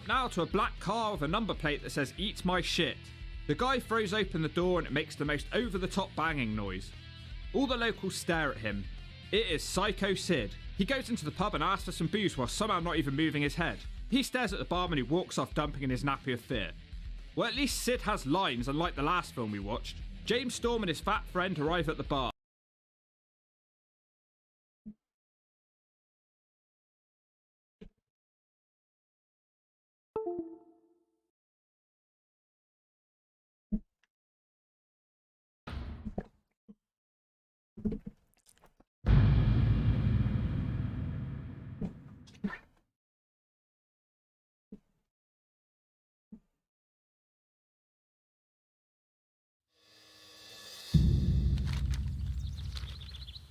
Cut now to a black car with a number plate that says "Eat my shit." The guy throws open the door and it makes the most over-the-top banging noise. All the locals stare at him. It is Psycho Sid. He goes into the pub and asks for some booze while somehow not even moving his head. He stares at the barman who walks off dumping in his nappy of fear. Well, at least Sid has lines, unlike the last film we watched. James Storm and his fat friend arrive at the bar.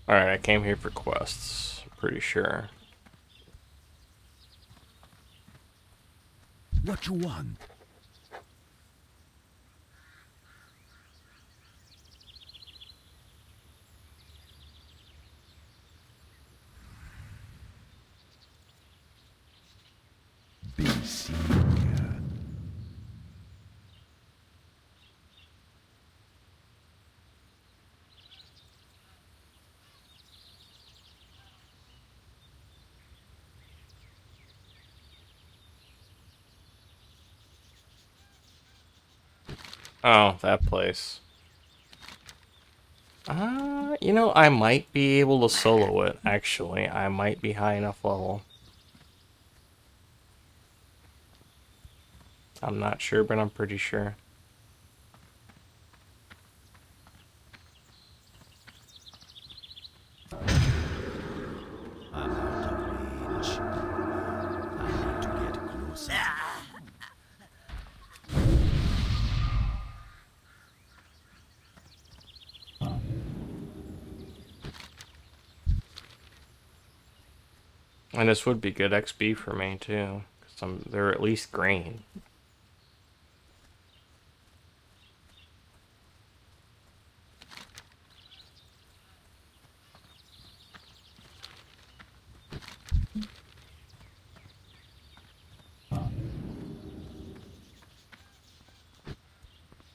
Alright, I came here for quests, I'm pretty sure. What you want? Be seen here. Oh, that place. You know, I might be able to solo it, actually. I might be high enough level. I'm not sure, but I'm pretty sure. I'm out of range. I need to get closer. And this would be good XP for me, too. Because they're at least green. I'm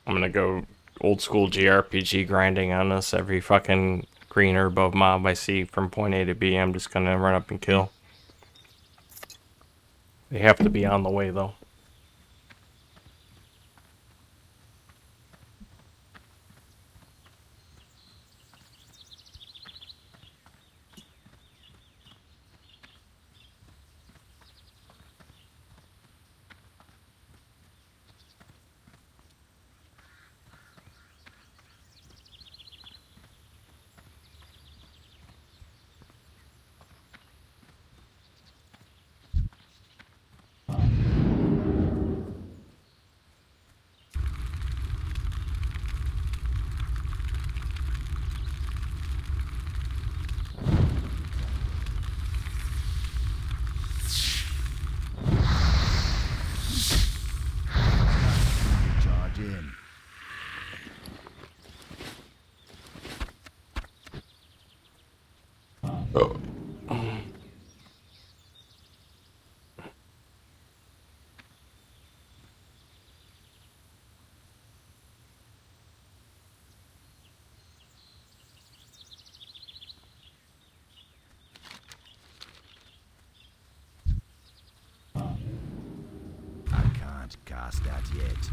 gonna go old school JRPG grinding on this. Every fucking green or above mob I see from point A to B, I'm just gonna run up and kill. They have to be on the way, though. Charge in. Oh. I can't cast that yet.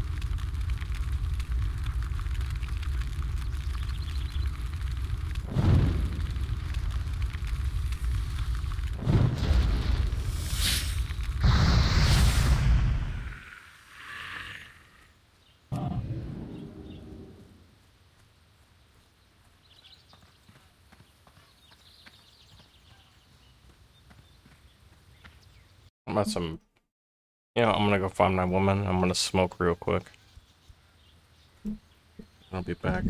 I'm at some... You know, I'm gonna go find my woman. I'm gonna smoke real quick. I'll be back.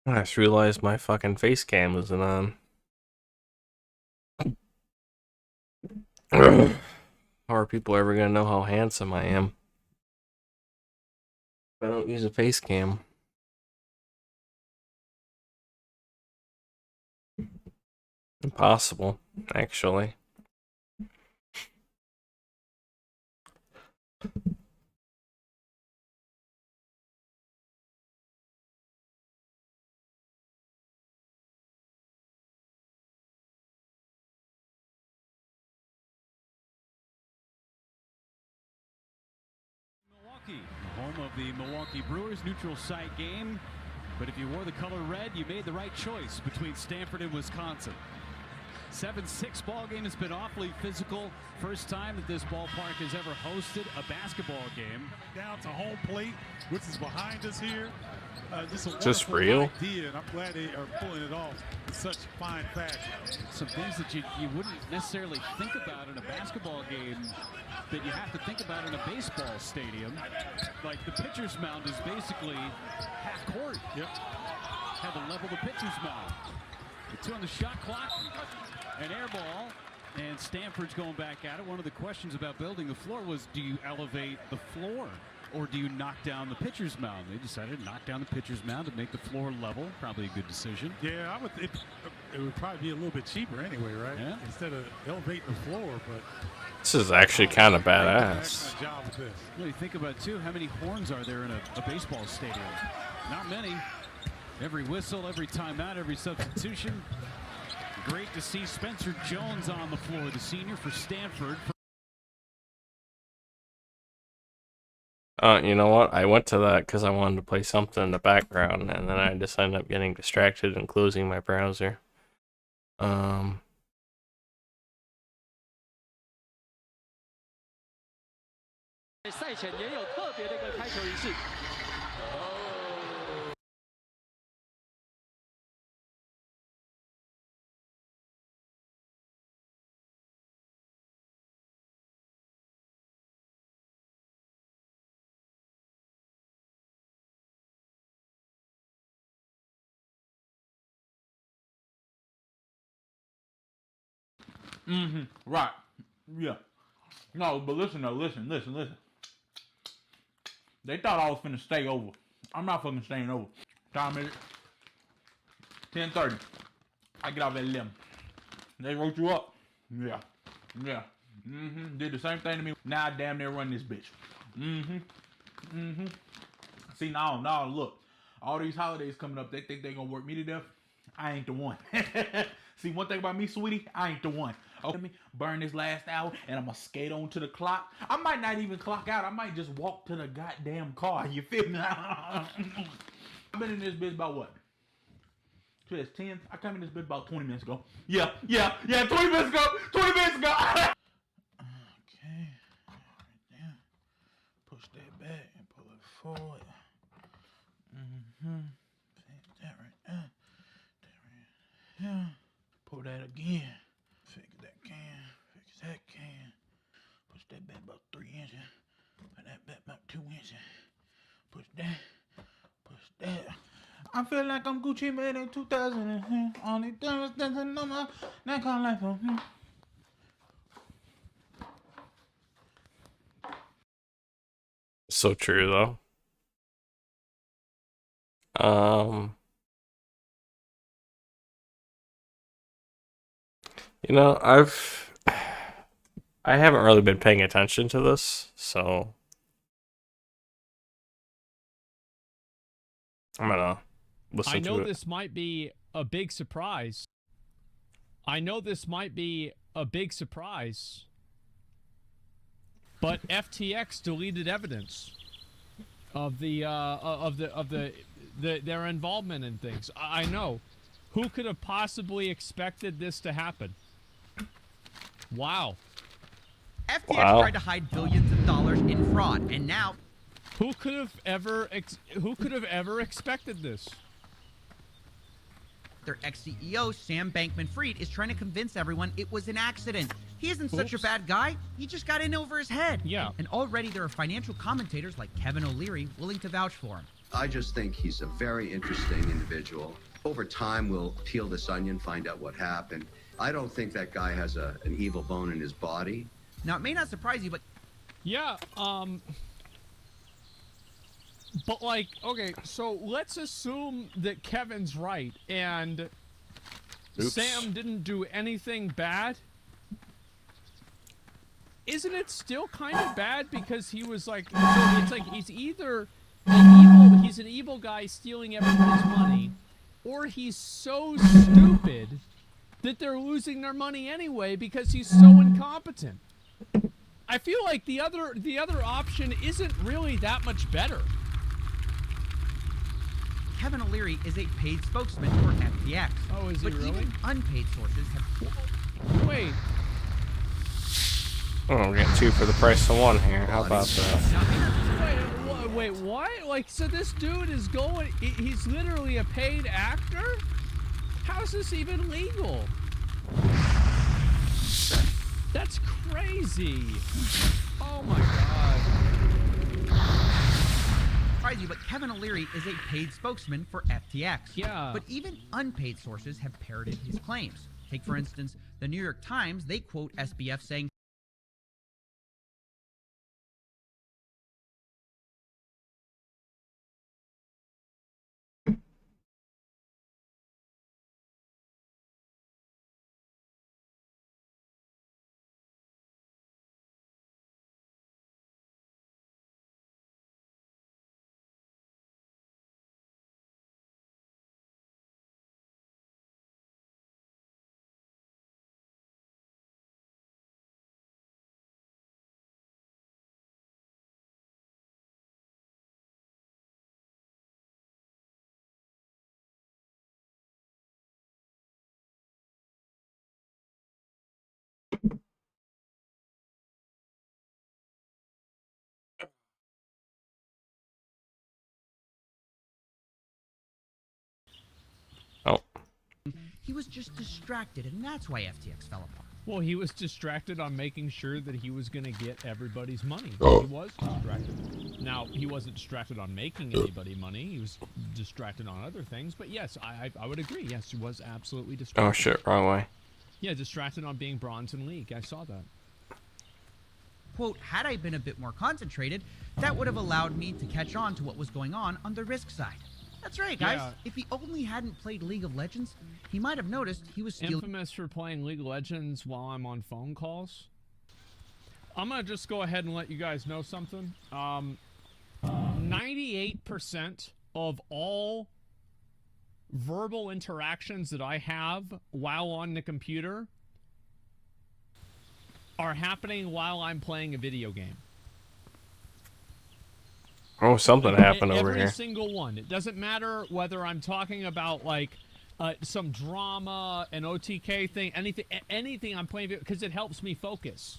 I just realized my fucking face cam isn't on. How are people ever gonna know how handsome I am if I don't use a face cam? Impossible, actually. Milwaukee, home of the Milwaukee Brewers, neutral site game. But if you wore the color red, you made the right choice between Stanford and Wisconsin. 7-6 ball game has been awfully physical. First time that this ballpark has ever hosted a basketball game. Down to home plate, which is behind us here. Just real? Idea, and I'm glad they are pulling it off in such fine fashion. Some things that you wouldn't necessarily think about in a basketball game that you have to think about in a baseball stadium. Like the pitcher's mound is basically half court. Yep. Had to level the pitcher's mound. The 2 on the shot clock. An air ball. And Stanford's going back at it. One of the questions about building the floor was, do you elevate the floor or do you knock down the pitcher's mound? They decided to knock down the pitcher's mound to make the floor level. Probably a good decision. Yeah, it would probably be a little bit cheaper anyway, right? Yeah. Instead of elevating the floor, but This is actually kind of badass. excellent job with this. Well, you think about, too, how many horns are there in a baseball stadium? Not many. Every whistle, every timeout, every substitution. Great to see Spencer Jones on the floor, the senior for Stanford. You know what? I went to that because I wanted to play something in the background, and then I just ended up getting distracted and closing my browser. 赛前也有特别的一个开球仪式。Right. Yeah. No, but listen though, listen. They thought I was finna stay over. I'm not fucking staying over. Time is 10:30. I get off at 11. They wrote you up. Yeah. Did the same thing to me. Now I damn near run this bitch. See, now, look. All these holidays coming up, they think they gonna work me to death. I ain't the one. See, one thing about me, sweetie, I ain't the one. Okay, burn this last hour, and I'm gonna skate on to the clock. I might not even clock out. I might just walk to the goddamn car. You feel me? I've been in this bitch about what? It's 10. I came in this bitch about 20 minutes ago. Yeah. 20 minutes ago. 20 minutes ago. Okay. Right there. Push that back and pull it forward. That right there. That right here. Pull that again. Fix that can. Fix that can. Push that back about 3 inches. Put that back about 2 inches. Push that. Push that. I feel like I'm Gucci made in 2000. Only thing dancing on my that kind of life. So true though. You know, I haven't really been paying attention to this, so I'm gonna listen I know to it. this might be a big surprise. But FTX deleted evidence of their involvement in things. I know. Who could have possibly expected this to happen? Wow. FTX tried to hide billions of dollars in fraud, and now Who could have ever expected this? their ex-CEO, Sam Bankman-Fried, is trying to convince everyone it was an accident. He isn't such a bad guy. He just got in over his head. Yeah. And already there are financial commentators like Kevin O'Leary willing to vouch for him. I just think he's a very interesting individual. Over time, we'll peel this onion, find out what happened. I don't think that guy has an evil bone in his body. Now, it may not surprise you, but... Yeah, but like, okay, so let's assume that Kevin's right, and Oops. Sam didn't do anything bad. Isn't it still kind of bad because he was like, so it's like he's either he's an evil guy stealing everybody's money, or he's so stupid that they're losing their money anyway because he's so incompetent. I feel like the other option isn't really that much better. Kevin O'Leary is a paid spokesman for FTX. Oh, is he but really? even unpaid sources have... Wait. Oh, we're getting 2 for the price of 1 here. How about that? Wait, what? Like, so this dude is going... He's literally a paid actor? How's this even legal? That's crazy. Oh my god. Surprise you, but Kevin O'Leary is a paid spokesman for FTX. Yeah. But even unpaid sources have parroted his claims. Take, for instance, the New York Times. They quote SBF saying, Oh. he was just distracted, and that's why FTX fell apart. Well, he was distracted on making sure that he was going to get everybody's money. Oh. He was distracted. Now, he wasn't distracted on making anybody money. He was distracted on other things. But yes, I would agree. Yes, he was absolutely distracted. Oh shit, wrong way. Yeah, distracted on being bronze in league. I saw that. Quote, had I been a bit more concentrated, that would have allowed me to catch on to what was going on the risk side. That's right, guys. Yeah. If he only hadn't played League of Legends, he might have noticed he was stealing... Infamous for playing League of Legends while I'm on phone calls. I'm going to just go ahead and let you guys know something. 98% of all verbal interactions that I have while on the computer are happening while I'm playing a video game. Oh, something happened over Every here. single one. It doesn't matter whether I'm talking about like some drama, an OTK thing, anything I'm playing, because it helps me focus.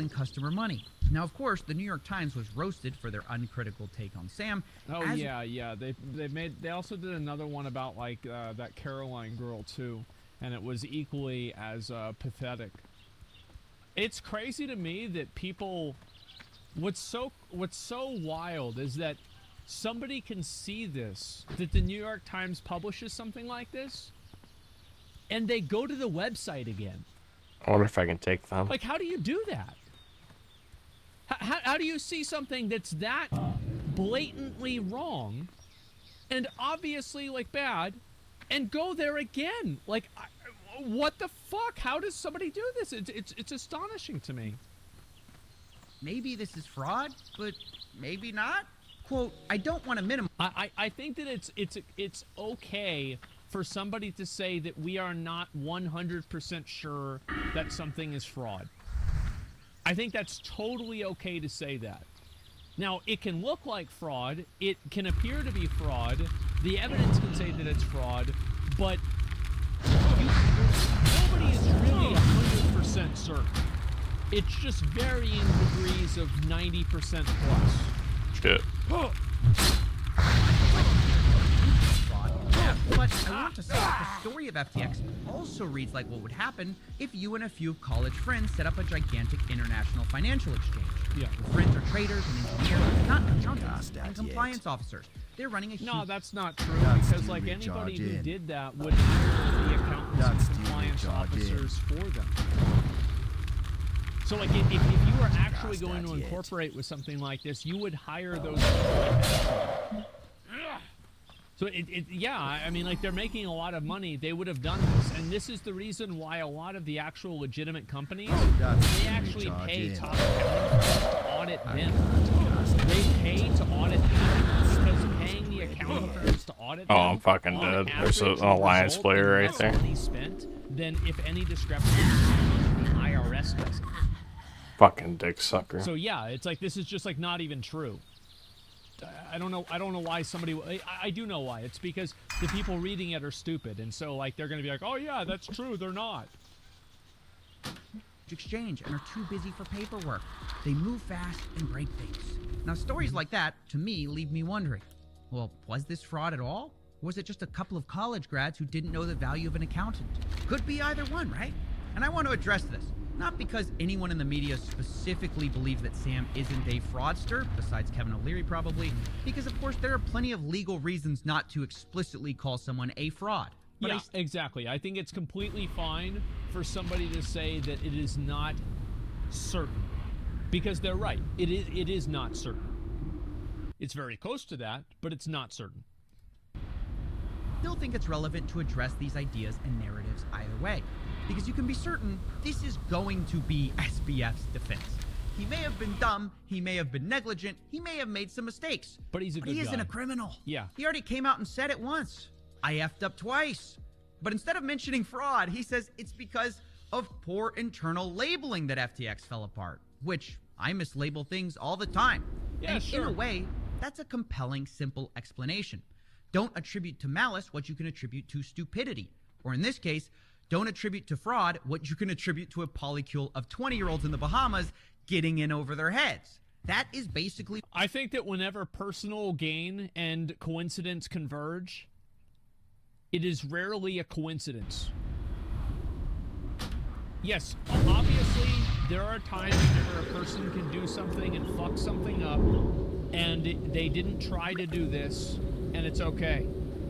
customer money. Now, of course, the New York Times was roasted for their uncritical take on Sam. Oh yeah. They also did another one about like that Caroline girl too, and it was equally as pathetic. It's crazy to me that people. What's so wild is that somebody can see this, that the New York Times publishes something like this, and they go to the website again. I wonder if I can take them. Like, how do you do that? How do you see something that's that blatantly wrong and obviously, like, bad, and go there again? Like, what the fuck? How does somebody do this? It's astonishing to me. Maybe this is fraud, but maybe not. Quote, I don't want to minimize. I think that it's okay for somebody to say that we are not 100% sure that something is fraud. I think that's totally okay to say that. Now, it can look like fraud. It can appear to be fraud. The evidence can say that it's fraud, but nobody is really 100% certain. It's just varying degrees of 90% plus. Shit. Fraud. Yeah, But I want to say that the story of FTX also reads like what would happen if you and a few college friends set up a gigantic international financial exchange. Yeah. Your friends are traders and engineers, not accountants and compliance officers. They're running a huge... No, that's not true, because like anybody who did that would hire the accountants and compliance officers for them. So like if you were actually going to incorporate with something like this, you would hire those people. So yeah, I mean, like, they're making a lot of money. They would have done this, and this is the reason why a lot of the actual legitimate companies, they actually pay top accountants to audit them. They pay to audit them because paying the accountants to audit them. Oh, I'm fucking dead. There's an alliance player right there. Money spent than if any discrepancy, the IRS does it. Fucking dick sucker. So yeah, it's like this is just like not even true. I don't know why somebody... I do know why. It's because the people reading it are stupid, and so like they're gonna be like, oh yeah, that's true. They're not. Exchange and are too busy for paperwork. They move fast and break things. Now, stories like that, to me, leave me wondering, well, was this fraud at all? Or was it just a couple of college grads who didn't know the value of an accountant? Could be either one, right? And I want to address this. Not because anyone in the media specifically believes that Sam isn't a fraudster, besides Kevin O'Leary probably, because of course there are plenty of legal reasons not to explicitly call someone a fraud. But yeah, exactly. I think it's completely fine for somebody to say that it is not certain, because they're right. It is not certain. It's very close to that, but it's not certain. Still think it's relevant to address these ideas and narratives either way, because you can be certain this is going to be SBF's defense. He may have been dumb, he may have been negligent, he may have made some mistakes, but he's a good he isn't guy. a criminal. Yeah. He already came out and said it once. I effed up twice. But instead of mentioning fraud, he says it's because of poor internal labeling that FTX fell apart, which I mislabel things all the time. Yeah, and sure. in a way, that's a compelling, simple explanation. Don't attribute to malice what you can attribute to stupidity. Or in this case, don't attribute to fraud what you can attribute to a polycule of 20-year-olds in the Bahamas getting in over their heads. That is basically... I think that whenever personal gain and coincidence converge, it is rarely a coincidence. Yes, obviously, there are times whenever a person can do something and fuck something up, and they didn't try to do this, and it's okay.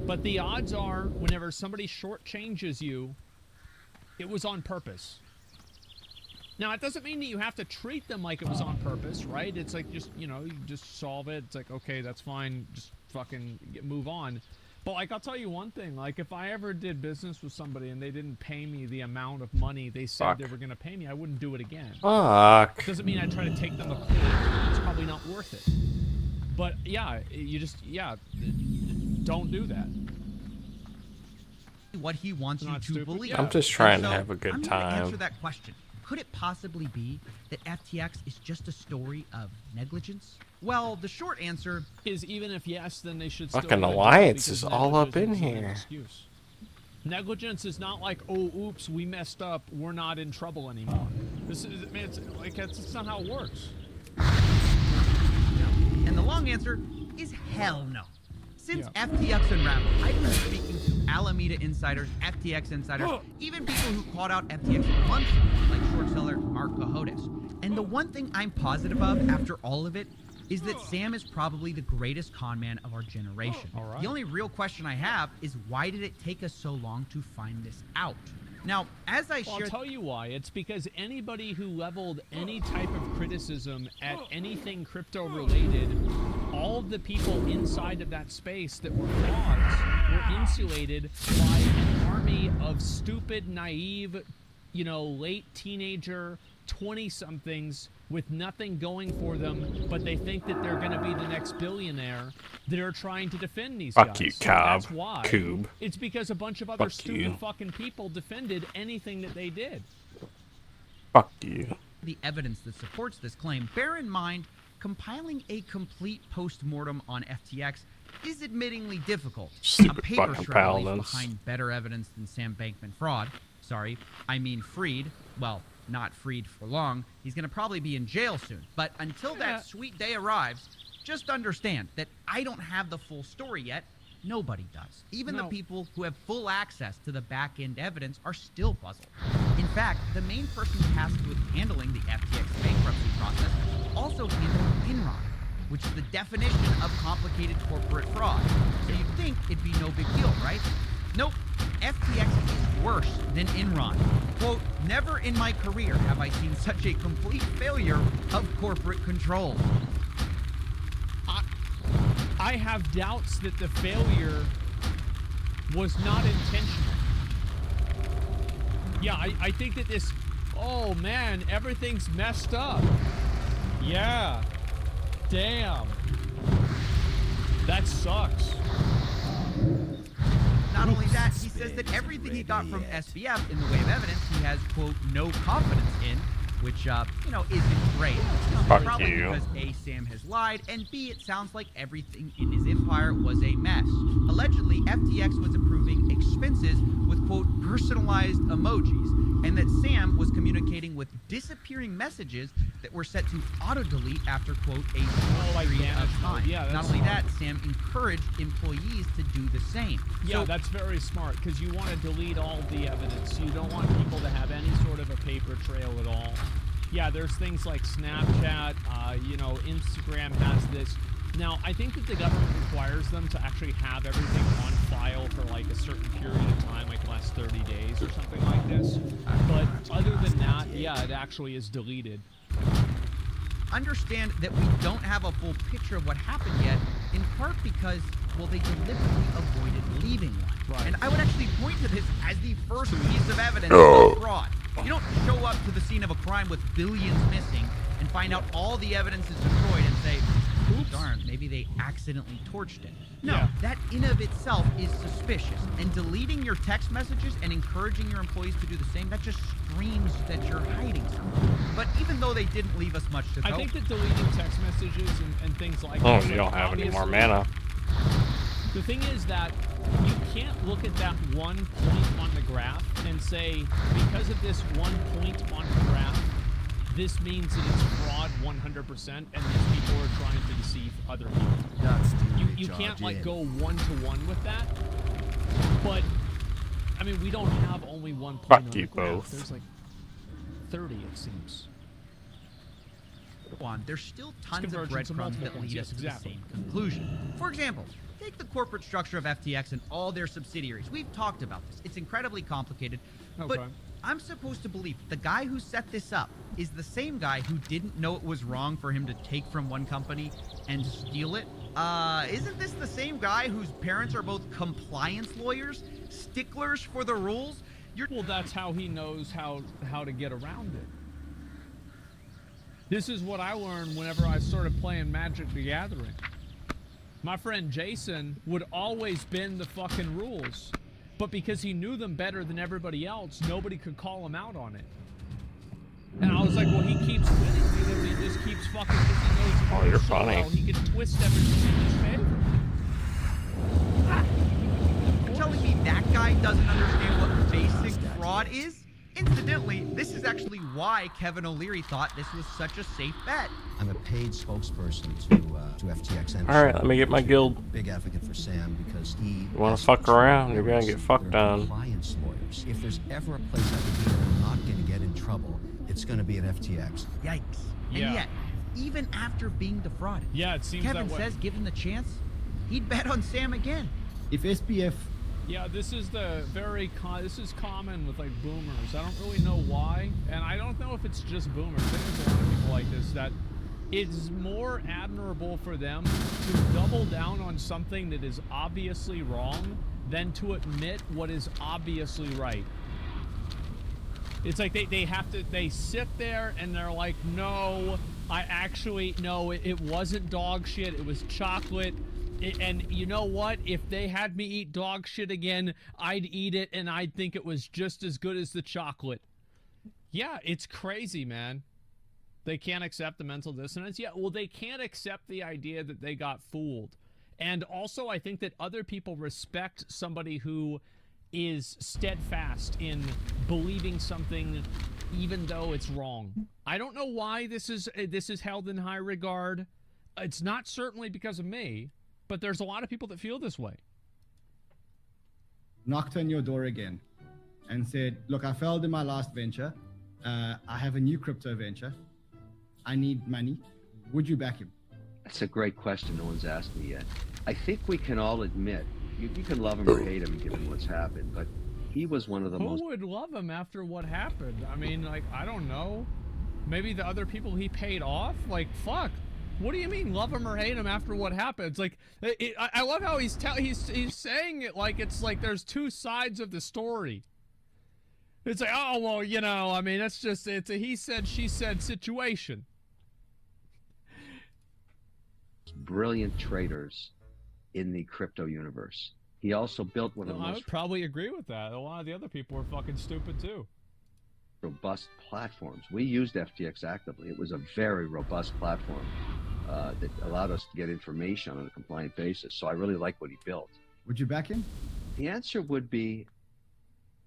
But the odds are, whenever somebody shortchanges you, it was on purpose. Now, it doesn't mean that you have to treat them like it was on purpose, right? It's like just, you know, you just solve it. It's like, okay, that's fine. Just fucking move on. But, like, I'll tell you one thing. Like, if I ever did business with somebody and they didn't pay me the amount of money they said they were going to pay me, I wouldn't do it again. Fuck. Doesn't mean I try to take them to court. It's probably not worth it. But, yeah, you just, yeah, don't do that. What he wants you to stupid. believe. I'm just trying And to so, have a good I'm time. going to answer that question. Could it possibly be that FTX is just a story of negligence? Well, the short answer is even if yes, then they should still Fucking do it alliance because is all up in negligence isn't an here. excuse. Negligence is not like, oh, oops, we messed up, we're not in trouble anymore. This is, I mean, it's like that's not how it works. And the long answer is hell no. Since FTX unraveled, I've been speaking to Alameda insiders, FTX insiders, even people who called out FTX months ago, like short seller Mark Cohodes. And the one thing I'm positive of after all of it is that Sam is probably the greatest con man of our generation. All right. The only real question I have is why did it take us so long to find this out? Now, as I Well, share... I'll tell you why. It's because anybody who leveled any type of criticism at anything crypto-related, all of the people inside of that space that were frauds were insulated by an army of stupid, naive, you know, late teenager, 20-somethings with nothing going for them, but they think that they're going to be the next billionaire that are trying to defend these guys. Fuck you, Cobb. That's why. Coob. It's because a bunch of other Fuck stupid you. fucking people defended anything that they did. Fuck you. The evidence that supports this claim, bear in mind, compiling a complete post-mortem on FTX is admittingly difficult. Stupid A paper fucking shred release paladins. behind better evidence than Sam Bankman fraud. Sorry, I mean freed. Well, not freed for long. He's going to probably be in jail soon. But until that sweet day arrives, just understand that I don't have the full story yet, Nobody does. Even the No. people who have full access to the back-end evidence are still puzzled. In fact, the main person tasked with handling the FTX bankruptcy process also handled Enron, which is the definition of complicated corporate fraud. So you'd think it'd be no big deal, right? Nope. FTX is worse than Enron. Quote, never in my career have I seen such a complete failure of corporate control. I have doubts that the failure was not intentional. Yeah, I think that this, oh man, everything's messed up. Yeah. Damn. That sucks. Not only that, he says that everything he got from SBF in the way of evidence, he has, quote, no confidence in, which, you know, isn't great. Fuck Probably you. because A, Sam has lied, and B, it sounds like everything in his empire was a mess. Allegedly, FTX was approving expenses with, quote, personalized emojis, and that Sam was communicating with disappearing messages that were set to auto-delete after, quote, a short period of time. Yeah, that's Not only smart. that, Sam encouraged employees to do the same. Yeah, So- that's very smart because you want to delete all the evidence. You don't want people to have any sort of a paper trail at all. Yeah, there's things like Snapchat, you know, Instagram has this. Now, I think that the government requires them to actually have everything on file for like a certain period of time, like the last 30 days or something like this. But other than that, yeah, it actually is deleted. Understand that we don't have a full picture of what happened yet, in part because, well, they deliberately avoided leaving one. Right. And I would actually point to this as the first piece of evidence of fraud. You don't show up to the scene of a crime with billions missing and find out all the evidence is destroyed and say, oops, darn, maybe they accidentally torched it. No, Yeah. that in of itself is suspicious. And deleting your text messages and encouraging your employees to do the same, that just screams that you're hiding something. But even though they didn't leave us much to I go, think that deleting text messages and things like Oh, this, you don't like, have any more obviously- mana. The thing is that you can't look at that one point on the graph and say, because of this one point on the graph, this means that it's fraud 100% and these people are trying to deceive other people. You can't like go one-to-one with that. But, I mean, we don't have only one point Fuck on you the graph. both. There's like 30, it seems. on, there's still tons of convergence of breadcrumbs multiple that lead points, us yes, to exactly. the same conclusion. For example, take the corporate structure of FTX and all their subsidiaries. We've talked about this. It's incredibly complicated. But Okay. I'm supposed to believe the guy who set this up is the same guy who didn't know it was wrong for him to take from one company and steal it. Isn't this the same guy whose parents are both compliance lawyers, sticklers for the rules? Well, that's how he knows how to get around it. This is what I learned whenever I started playing Magic the Gathering. My friend Jason would always bend the fucking rules. But because he knew them better than everybody else, nobody could call him out on it. And I was like, well, he keeps winning because he just keeps fucking, because he knows the Oh, rules you're so funny. well, he can twist everything in his favor. You're telling me that guy doesn't understand what basic fraud is? Incidentally, this is actually why Kevin O'Leary thought this was such a safe bet. I'm a paid spokesperson to FTX. And Alright, let me get my guild. Big advocate for Sam because he. You wanna fuck around, you're gonna get fucked on. Compliance lawyers. If there's ever a place I could be where I'm not going to get in trouble, it's going to be at FTX. Yikes. Yeah. And yet, even after being defrauded, Yeah, it seems Kevin that way. says given the chance, he'd bet on Sam again. If SBF. Yeah, this is this is common with like boomers. I don't really know why, and I don't know if it's just boomers. I think there's a lot of people like this that it's more admirable for them to double down on something that is obviously wrong than to admit what is obviously right. It's like they sit there and they're like, no, it wasn't dog shit, it was chocolate. And you know what? If they had me eat dog shit again, I'd eat it and I'd think it was just as good as the chocolate. Yeah, it's crazy, man. They can't accept the mental dissonance. Yeah, well, they can't accept the idea that they got fooled. And also, I think that other people respect somebody who is steadfast in believing something even though it's wrong. I don't know why this is held in high regard. It's not certainly because of me. But there's a lot of people that feel this way. knocked on your door again and said, look, I failed in my last venture. I have a new crypto venture. I need money. Would you back him? That's a great question. No one's asked me yet. I think we can all admit, you can love him or hate him given what's happened, but he was one of the most... Who would love him after what happened? I mean, like, I don't know. Maybe the other people he paid off? Like, fuck. What do you mean, love him or hate him after what happened? It's like, I love how he's saying it like it's like there's two sides of the story. It's like, oh, well, you know, I mean, it's a he said, she said situation. Brilliant traders in the crypto universe. He also built one of the I most would probably agree with that. A lot of the other people were fucking stupid too. Robust platforms. We used FTX actively. It was a very robust platform that allowed us to get information on a compliant basis. So I really like what he built. Would you back him? The answer would be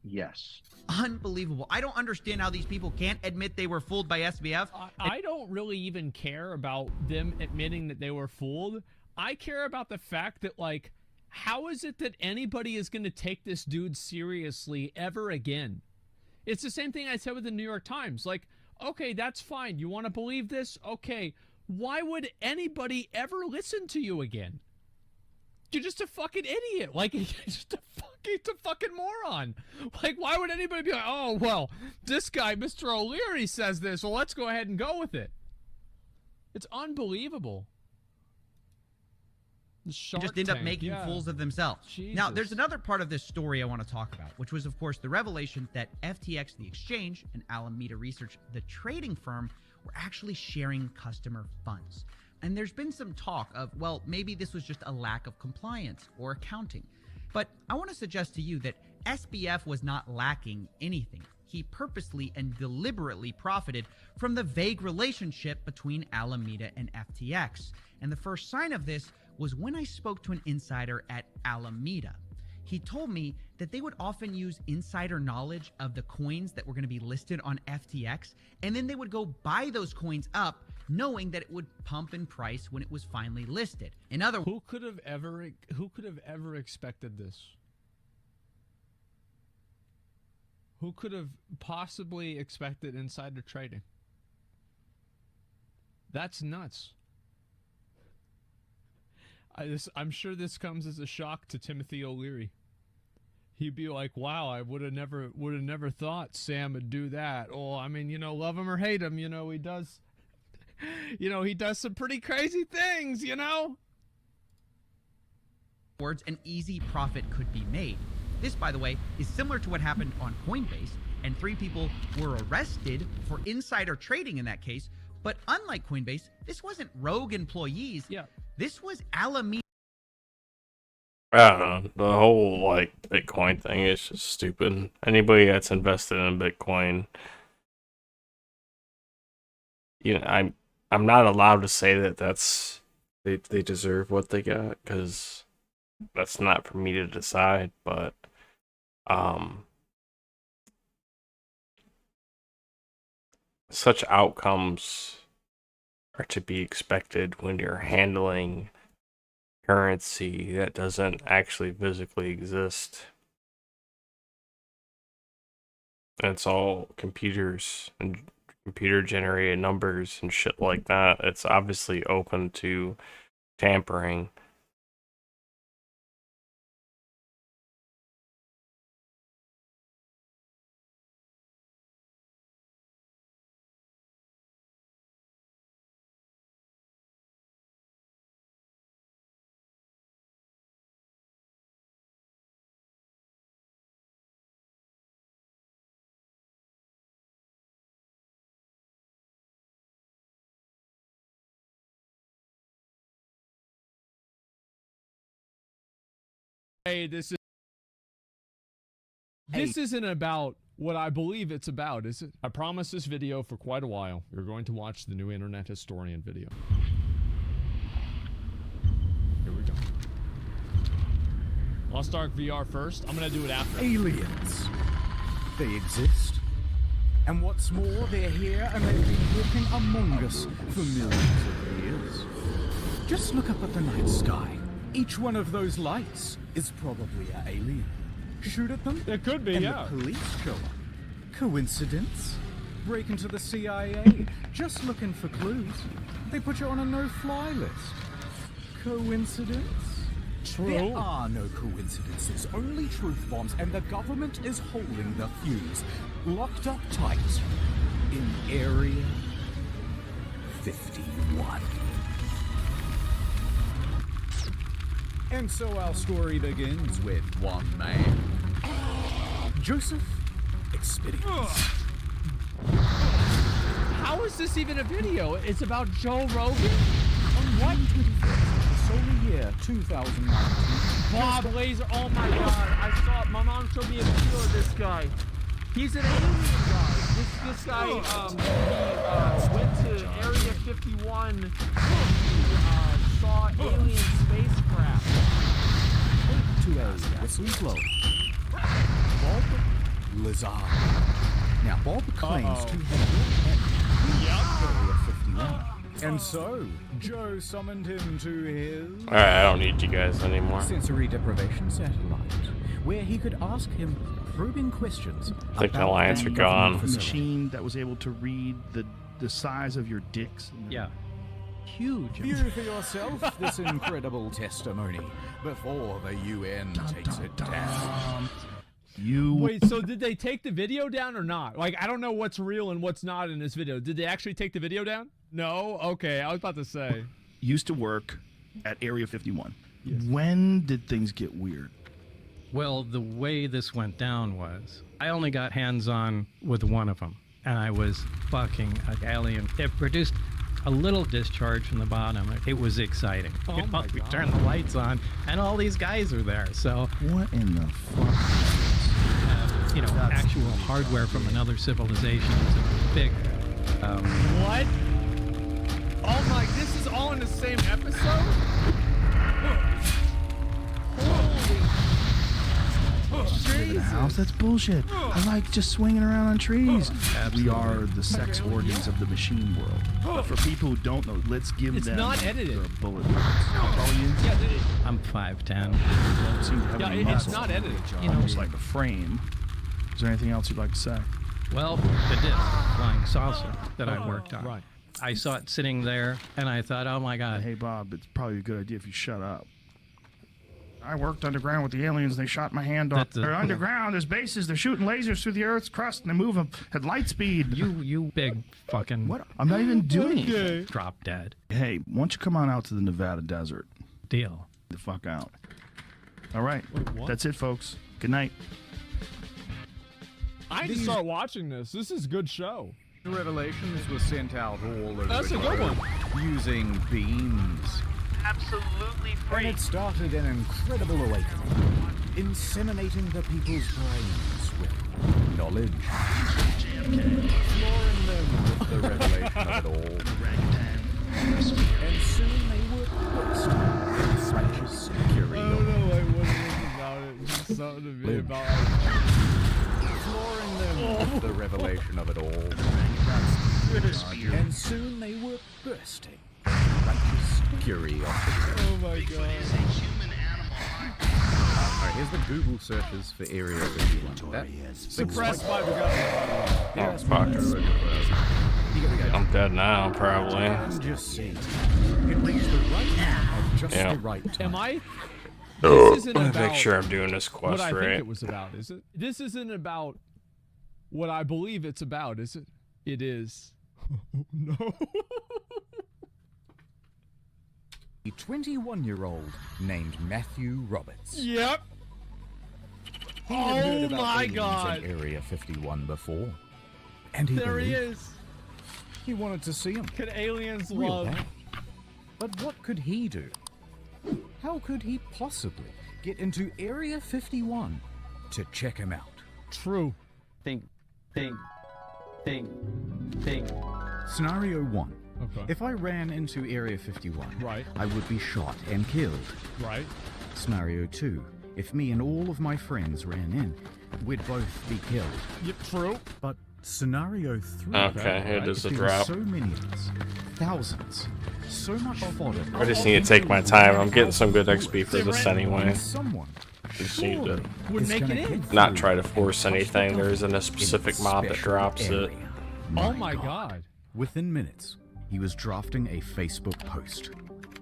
yes. Unbelievable. I don't understand how these people can't admit they were fooled by SBF. I don't really even care about them admitting that they were fooled. I care about the fact that, like, how is it that anybody is going to take this dude seriously ever again? It's the same thing I said with the New York Times. Like, okay, that's fine. You want to believe this? Okay. Why would anybody ever listen to you again? You're just a fucking idiot. Like, you're just a fucking moron. Like, why would anybody be like, oh, well, this guy, Mr. O'Leary, says this. Well, let's go ahead and go with it. It's unbelievable. Just end up making fools of themselves. Jesus. Now, there's another part of this story I want to talk about, which was, of course, the revelation that FTX, the exchange, and Alameda Research, the trading firm, were actually sharing customer funds. And there's been some talk of, well, maybe this was just a lack of compliance or accounting. But I want to suggest to you that SBF was not lacking anything. He purposely and deliberately profited from the vague relationship between Alameda and FTX. And the first sign of this was when I spoke to an insider at Alameda. He told me that they would often use insider knowledge of the coins that were going to be listed on FTX, and then they would go buy those coins up, knowing that it would pump in price when it was finally listed. In other words, who could have ever expected this? Who could have possibly expected insider trading? That's nuts. I'm sure this comes as a shock to Timothy O'Leary. He'd be like, wow, I would have never thought Sam would do that. Oh, I mean, you know, love him or hate him, you know, he does some pretty crazy things, you know? An easy profit could be made. This, by the way, is similar to what happened on Coinbase, and 3 people were arrested for insider trading in that case. But unlike Coinbase, this wasn't rogue employees. Yeah. This was Alameda. I don't know. The whole, like, Bitcoin thing is just stupid. Anybody that's invested in Bitcoin, you know, I'm not allowed to say that they deserve what they got, because that's not for me to decide, but such outcomes are to be expected when you're handling currency that doesn't actually physically exist. It's all computers and computer generated numbers and shit like that. It's obviously open to tampering. Hey, this isn't about what I believe it's about, is it? I promised this video for quite a while. You're going to watch the new Internet Historian video. Here we go. Lost Ark VR first. I'm gonna do it after. Aliens. They exist. And what's more, they're here and they've been walking among us for millions of years. Just look up at the night sky. Each one of those lights is probably an alien. shoot at them. It could be, and yeah. the police show up. Coincidence? Break into the CIA, just looking for clues. They put you on a no-fly list. Coincidence? True. There are no coincidences, only truth bombs, and the government is holding the fuse. Locked up tight in Area 51. And so our story begins with one man, Joseph Experience. How is this even a video? It's about Joe Rogan? On 1/21st, the solar year 2019. Bob Laser, oh my god, I saw it. My mom showed me a video of this guy. He's an alien guy. This guy, he went to Area 51. He saw alien spacecraft. To a whistleblower, Bob Lazar. Now, Bob claims to have Area 51. And so, Joe summoned him to his Alright, I don't need you guys anymore. sensory deprivation satellite, where he could ask him probing questions. I think the about Alliance are gone. Machine that was able to read the size of your dicks. Yeah. Huge. View for yourself this incredible testimony before the UN takes it down. Wait, so did they take the video down or not? Like, I don't know what's real and what's not in this video. Did they actually take the video down? No? Okay, I was about to say. Used to work at Area 51. Yes. When did things get weird? Well, the way this went down was, I only got hands-on with one of them, and I was fucking an alien. It produced a little discharge from the bottom. It was exciting. Oh You know, my we God. turned the lights on, and all these guys are there. So, What in the fuck? you know, actual hardware from another civilization. It's a big. What? Oh my, this is all in the same episode? In the house? That's bullshit. I like just swinging around on trees. We are the sex organs of the machine world. But for people who don't know, let's give It's them not edited. their bullet points. How tall are you? Yeah, I'm 5'10". Don't seem to have Yeah, any it's muscle. not edited. You know, Almost like a frame. Is there anything else you'd like to say? well, the disc flying saucer that I worked on. Right. I saw it sitting there, and I thought, oh my god. Hey, Bob, it's probably a good idea if you shut up. I worked underground with the aliens. They shot my hand off. That's a- They're underground. There's bases. They're shooting lasers through the Earth's crust, and they move them at light speed. You big fucking. What? I'm not even doing it. Drop dead. Hey, why don't you come on out to the Nevada desert? Deal. The fuck out. All right. Wait, what? That's it, folks. Good night. I need to start watching this. This is a good show. Revelations were sent out all over That's the a good globe one. using beams. Absolutely And it started an incredible awakening, inseminating the people's brains with knowledge, flooring them with the revelation of it all. And soon they were burst with righteous curiosity. I don't know like, what it is about it. Just something to me about Flooring them with the revelation of it all. And soon they were bursting with righteous curiosity. Oh my god. Alright, here's the Google searches for Area 51. That's Suppressed by the government. Oh, fuck. I'm dead now, probably. And just see. It reached the right time at just Yeah. the right time. Am I? Oh, This isn't let me about make sure I'm doing this what quest I right. think it was about, is it? This isn't about what I believe it's about, is it? It is. No. A 21-year-old named Matthew Roberts. Yep. He had heard Oh about my aliens god. in Area 51 before. And he There he believed is. He wanted to see him. Could aliens Real love? bad. But what could he do? How could he possibly get into Area 51 to check him out? True. Think. Scenario 1. Okay. If I ran into Area 51, Right. I would be shot and killed. Right. Scenario 2. If me and all of my friends ran in, we'd both be killed. Yep, true. But scenario 3. Okay, here right, does the if there were drop. So many of us, thousands, so much fodder. I just need to take my time. I'm getting some good XP for this anyway. Someone You just need to Would make it in. not try to force anything. There isn't a specific mod that drops it. Oh my god. Within minutes, he was drafting a Facebook post.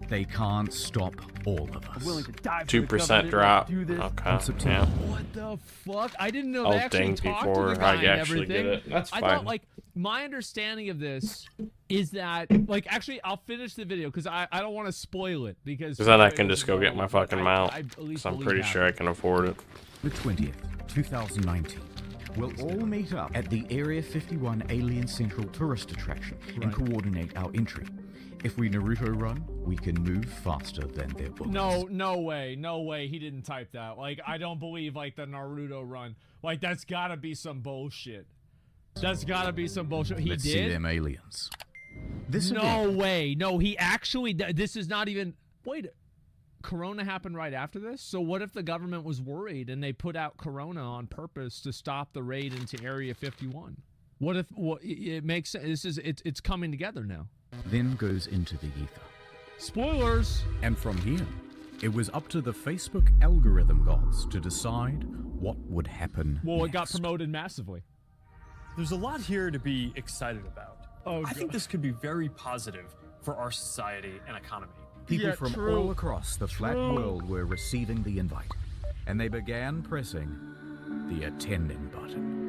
They can't stop all of us. 2% drop. Okay, yeah. What the fuck? I didn't know I'll they actually ding talked to before the guy I and actually get everything. it. That's I fine. thought, like, my understanding of this is that, like, actually, I'll finish the video because I don't want to spoil it because then I can just go get my fucking mount. at least So I'm believe pretty that. sure I can afford it. The 20th, 2019. We'll all meet up at the Area 51 Alien Central Tourist Attraction and coordinate our entry. If we Naruto run, we can move faster than their bullets. No way. He didn't type that. Like, I don't believe, like, the Naruto run. Like, that's gotta be some bullshit. That's gotta be some bullshit. He Let's did? see them aliens. This No event- way. No, he actually... This is not even... Wait. Corona happened right after this? So what if the government was worried and they put out Corona on purpose to stop the raid into Area 51? What if... it makes sense. It's coming together now. Then goes into the ether. Spoilers! And from here, it was up to the Facebook algorithm gods to decide what would happen. Well, it got promoted massively. There's a lot here to be excited about. Oh, I think this could be very positive for our society and economy. People from all across the flat world were receiving the invite, and they began pressing the attending button.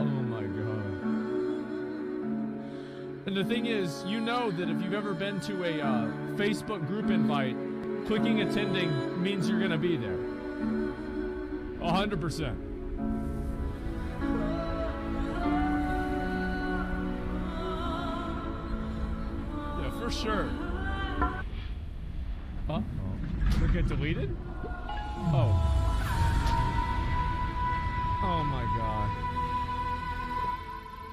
Oh my god. And the thing is, you know that if you've ever been to a Facebook group invite, clicking attending means you're gonna be there. 100%. Yeah, for sure. Huh? Did it get deleted? Oh. Oh my god.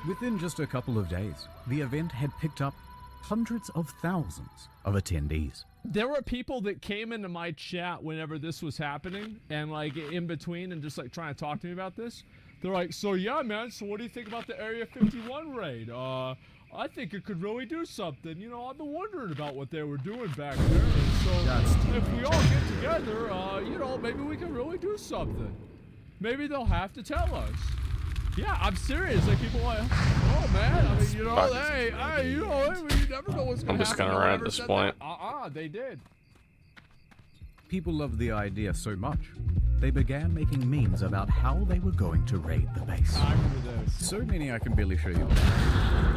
Within just a couple of days, the event had picked up hundreds of thousands of attendees. There were people that came into my chat whenever this was happening and like in between and just like trying to talk to me about this. They're like, so yeah, man, so what do you think about the Area 51 raid? I think it could really do something. You know, I've been wondering about what they were doing back there. And so if we all get together, you know, maybe we can really do something. Maybe they'll have to tell us. Yeah, I'm serious. Like, people are like, oh, man, I mean, you know, hey, you know, you never know what's going to happen. I'm just gonna run at this point. They did. People loved the idea so much, they began making memes about how they were going to raid the base. I remember this. So many I can barely show you.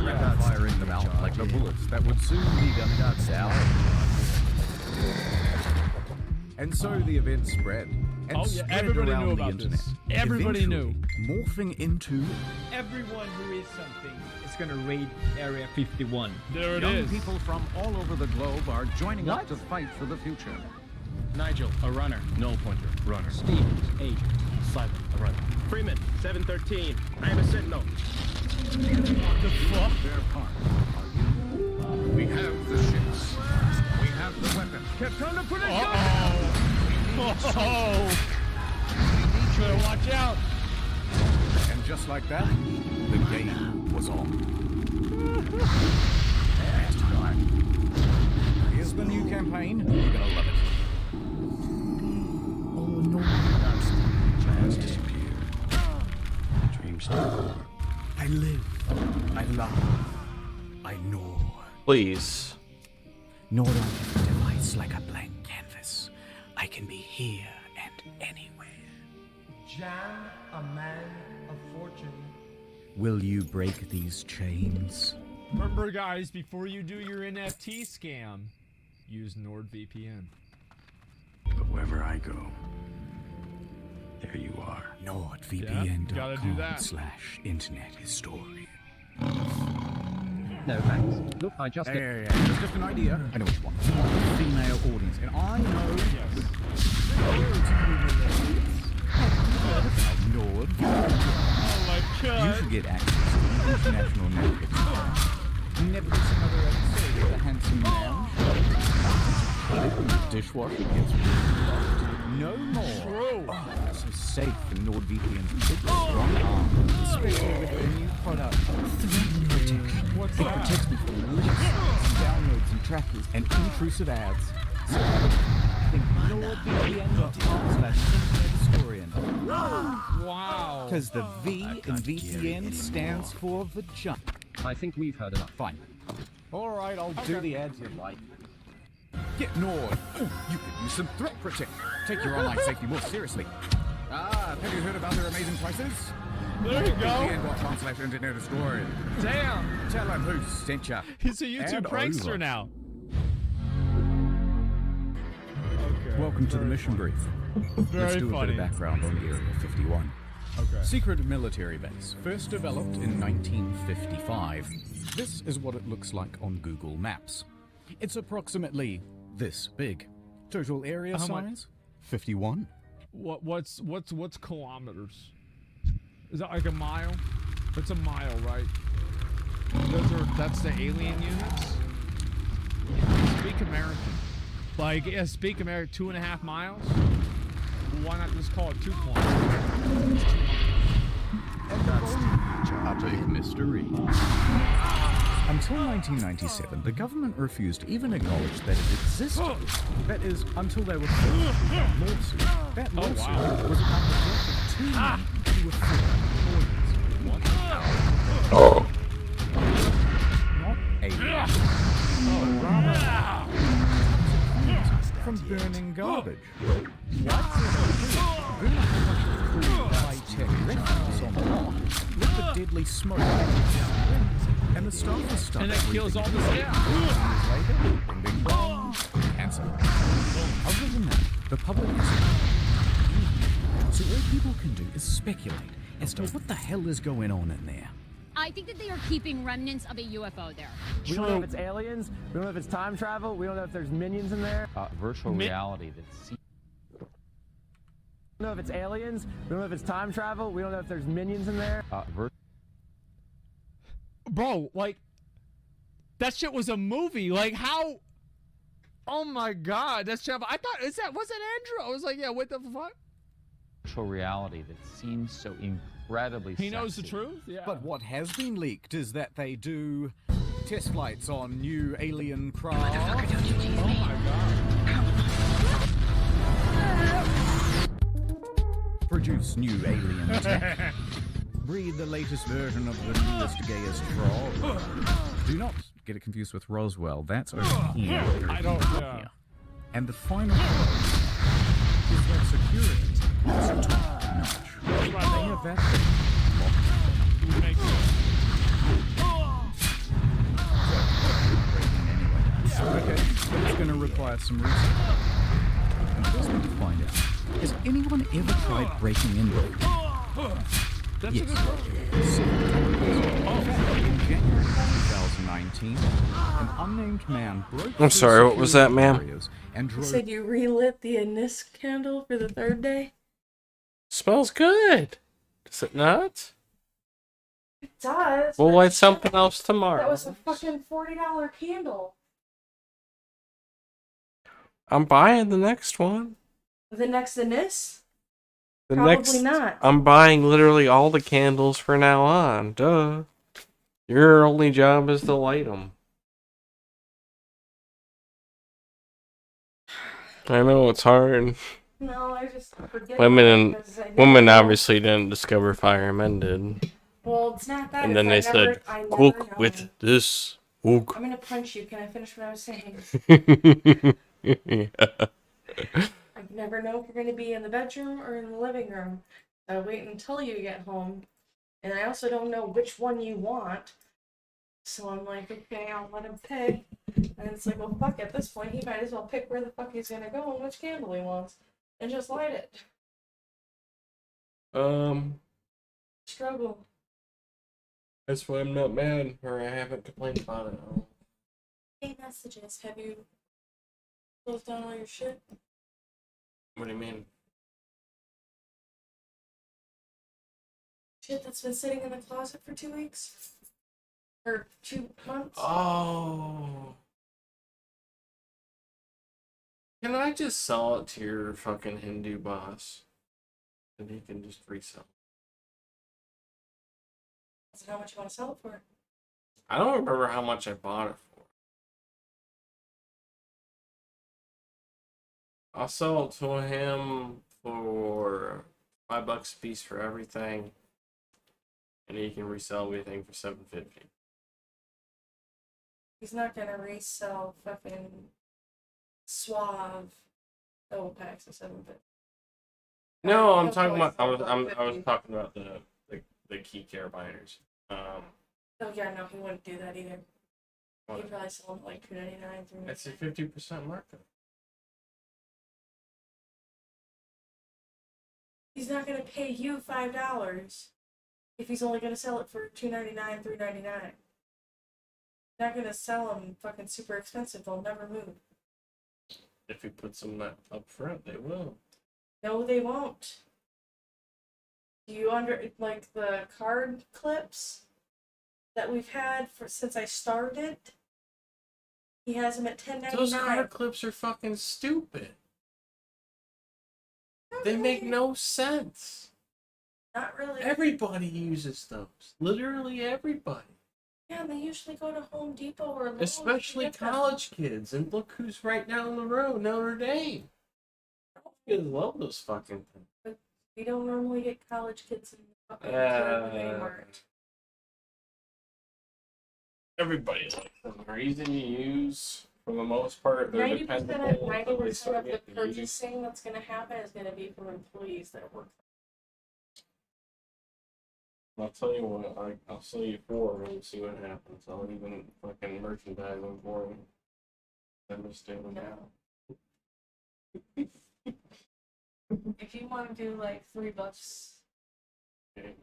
Rapid firing them out like the bullets that would soon be gunned out south. And so the event spread. And Oh, yeah, spread everybody around knew the about internet. this. Everybody knew. Morphing into Everyone who is something is gonna raid Area 51. There it Young is. people from all over the globe are joining up to fight for the future. Nigel, a runner. Null pointer, runner. Stevens, agent. Silent, a runner. Freeman, 713. I am a sentinel. The fuck? Their part. We have the ships. We have the weapons. Captain, put it Oh! Better watch out. And just like that, the game was on. Here's the new campaign. You're gonna love it. Oh no, Plans disappear. Dreams die. I live. I love. I know. Please. Nor on every device like a blank canvas. I can be here and anywhere. Jan, a man of fortune. Will you break these chains? Remember, guys, before you do your NFT scam, use NordVPN. But wherever I go, there you are. NordVPN.com/internet historian. No, thanks. Look, I just Yeah. It's just an idea. I know what you want. Female audience. And I know... Nord. Oh my god. You should get access to the international market. Never miss another episode of The Handsome Man. The dishwasher gets no more. True. Oh, so safe in NordVPN's big strong arm. Especially with their new product, Threat Protection. What's It that? protects me from leaks, downloads and trackers, and intrusive ads. So I think NordVPN.com/InternetHistorian. Wow. Because the V in VPN stands for vagina. I think we've heard enough. Fine. Alright, I'll do the ads you like. Get Nord. Ooh, you could use some threat protection. Take your online safety more seriously. Have you heard about their amazing prices? There you go. VPN.com/InternetHistorian. Damn. Tell them who sent ya. He's a YouTube And prankster over. now. Welcome to the mission brief. Let's Very do a funny. bit of background on Area 51. Okay. Secret military base, first developed in 1955. This is what it looks like on Google Maps. It's approximately this big. Total area How much? size? 51. What's kilometers? Is that like a mile? That's a mile, right? That's the alien units? Speak American. Like, yeah, speak American, 2.5 miles? Why not just call it 2 kilometers? A big mystery. Until 1997, the government refused to even acknowledge that it existed. That is, until they were forced to a lawsuit. That lawsuit was about the death of 2 men who were four employees. What? Not aliens. Rather, from burning garbage. Burn a whole bunch of cool high-tech refuse on the lawn, let the deadly smoke and the staff will start. And that kills all the staff. Later, bing, bing, bong, cancer. Other than that, the public is. So all people can do is speculate as to what the hell is going on in there. I think that they are keeping remnants of a UFO there. We don't know if it's aliens. We don't know if it's time travel. We don't know if there's minions in there. Virtual reality that's. We don't know if it's aliens. We don't know if it's time travel. We don't know if there's minions in there. Bro, like, that shit was a movie. Like, how? Oh my god, that's Jeff. I thought, was that Andrew? I was like, yeah, what the fuck? Virtual reality that seems so incredibly He knows the sexy. truth? Yeah. But what has been leaked is that they do test flights on new alien craft. Oh my god. Produce new alien tech. Breed the latest version of the newest, gayest frog. Do not get it confused with Roswell. That's over here. I don't know. Here. And the final part is that security is top notch. They have that thing locked down. Okay, it's going to require some research. And first thing to find out, has anyone ever tried breaking in with? That's Yes. a good question. In January 2019, an unnamed man broke I'm sorry, what was that, ma'am? And You drove said you relit the anise candle for the 3rd day? Smells good. Does it not? It does. We'll but light something else tomorrow. That was a fucking $40 candle. I'm buying the next one. The next anise? The Probably next, not. I'm buying literally all the candles for now on. Duh. Your only job is to light them. I know it's hard. No, I just forget. Women because I women never know. obviously didn't discover fire, men did. Well, it's not that. And then they it's I never- said, I never "Cook know. with this." Cook. I'm gonna punch you. Can I finish what I was saying? Yeah. I never know if you're gonna be in the bedroom or in the living room. So wait until you get home. And I also don't know which one you want. So I'm like, okay, I'll let him pick. And it's like, well, fuck, at this point, he might as well pick where the fuck he's gonna go and which candle he wants. And just light it. Struggle. That's why I'm not mad, or I haven't complained about it. Hey, messages. Have you closed down all your shit? What do you mean? Shit that's been sitting in the closet for 2 weeks? Or 2 months? Oh. Can I just sell it to your fucking Hindu boss? And he can just resell. That's how much you want to sell it for. I don't remember how much I bought it for. I'll sell it to him for $5 a piece for everything, and he can resell everything for $7.50. He's not gonna resell fucking Suave double packs of 750. No, I'm He'll talking probably about. I was sell I was 150. talking about the key carabiners. Oh yeah, no, he wouldn't do that either. What? He'd probably sell them for like $2.99. It's a 50% markup. He's not gonna pay you $5 if he's only gonna sell it for $2.99, $3.99. Not gonna sell them fucking super expensive. They'll never move. If he puts them up front, they will. No, they won't. Do you like the card clips that we've had for since I started? He has them at $10.99. Those card clips are fucking stupid. They make no sense. Not really. Everybody uses those. Literally everybody. Yeah, they usually go to Home Depot or Lowe's. Especially college kids. And look who's right down the road, Notre Dame. Kids love those fucking things. But we don't normally get college kids in the fucking Kmart. Everybody likes them. They're easy to use for the most part. They're 90% dependable. of, until they 90% start of the getting used. purchasing that's going to happen is going to be from employees that work. I'll tell you what, I'll sell you 4 of them and see what happens. I'll even fucking merchandise them for you. I'm just doing now. If you want to do like $3. Okay.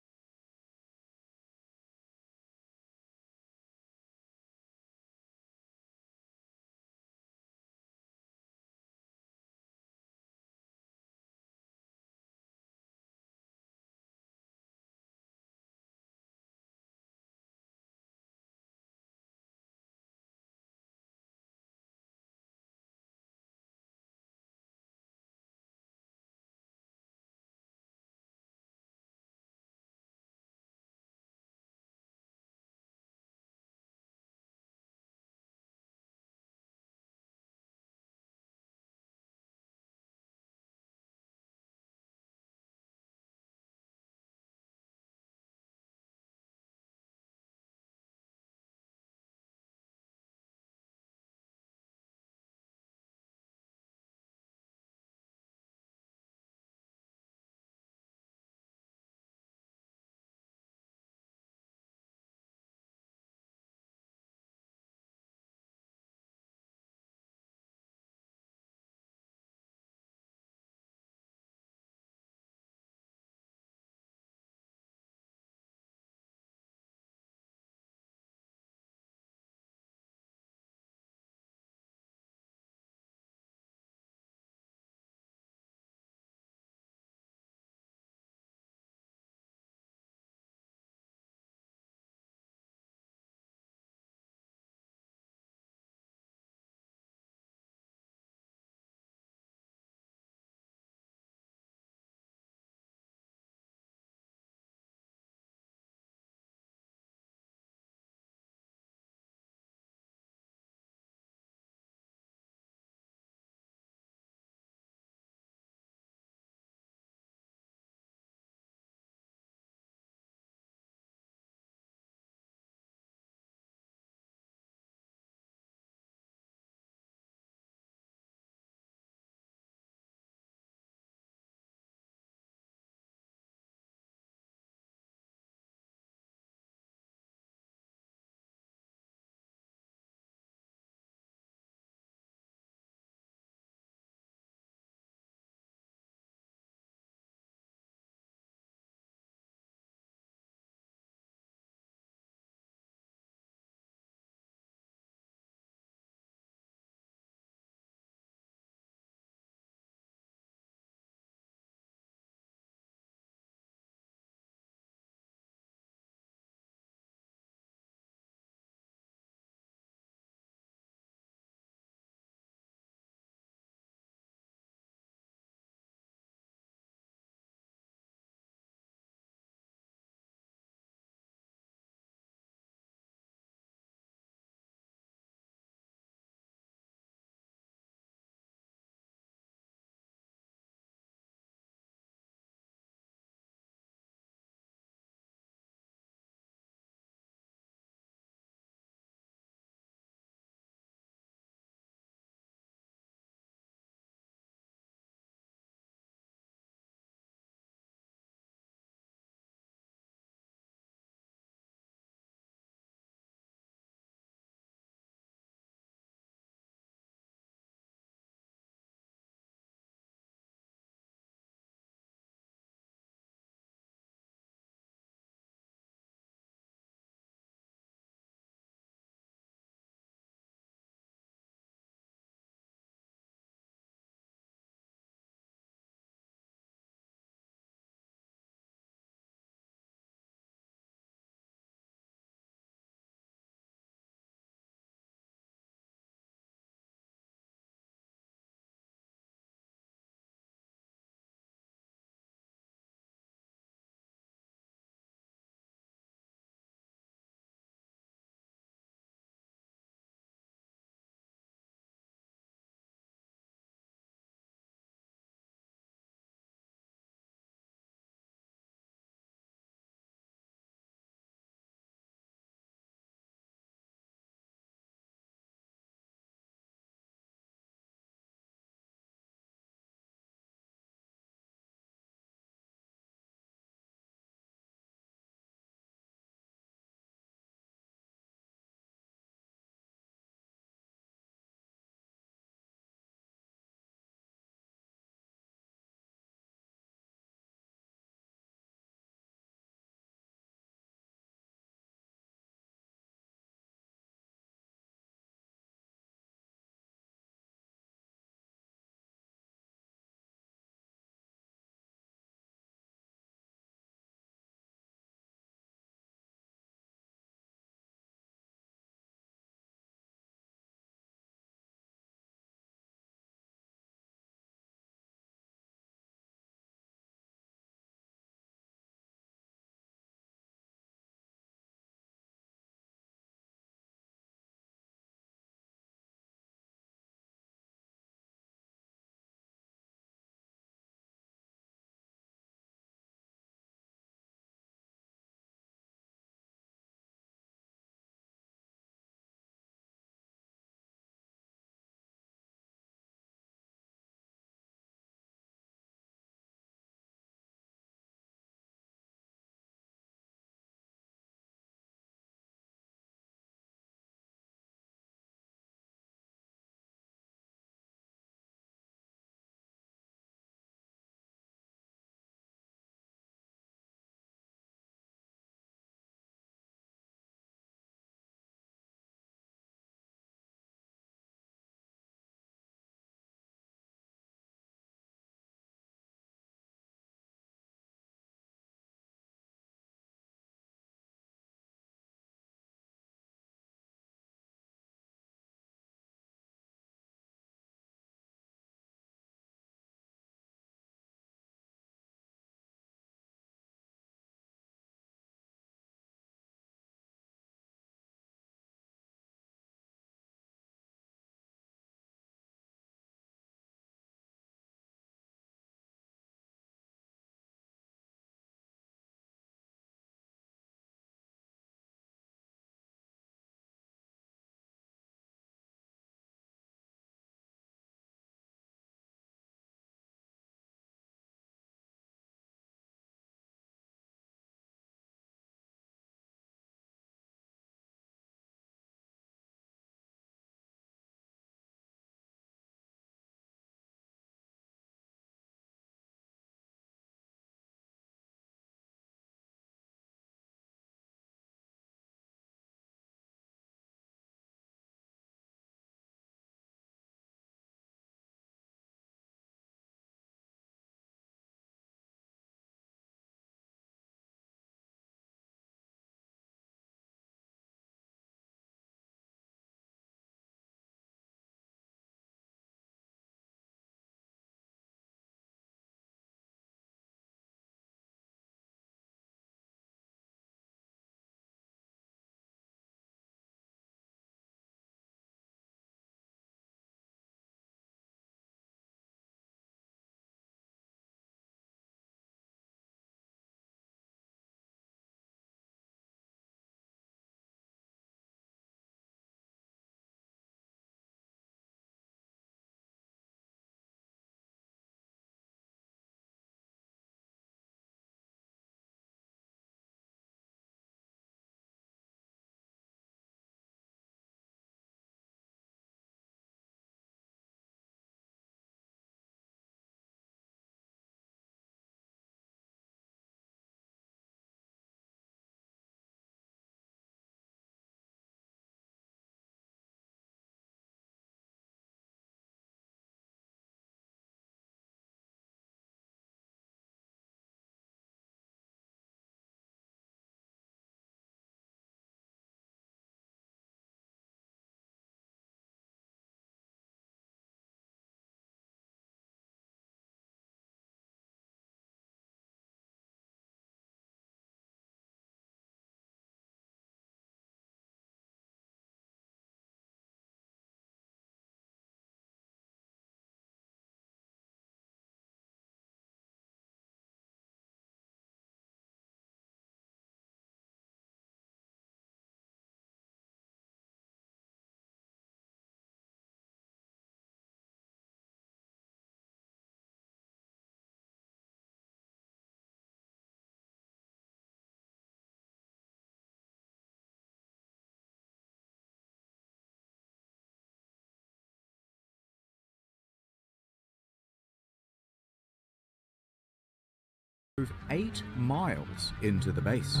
Drove 8 miles into the base.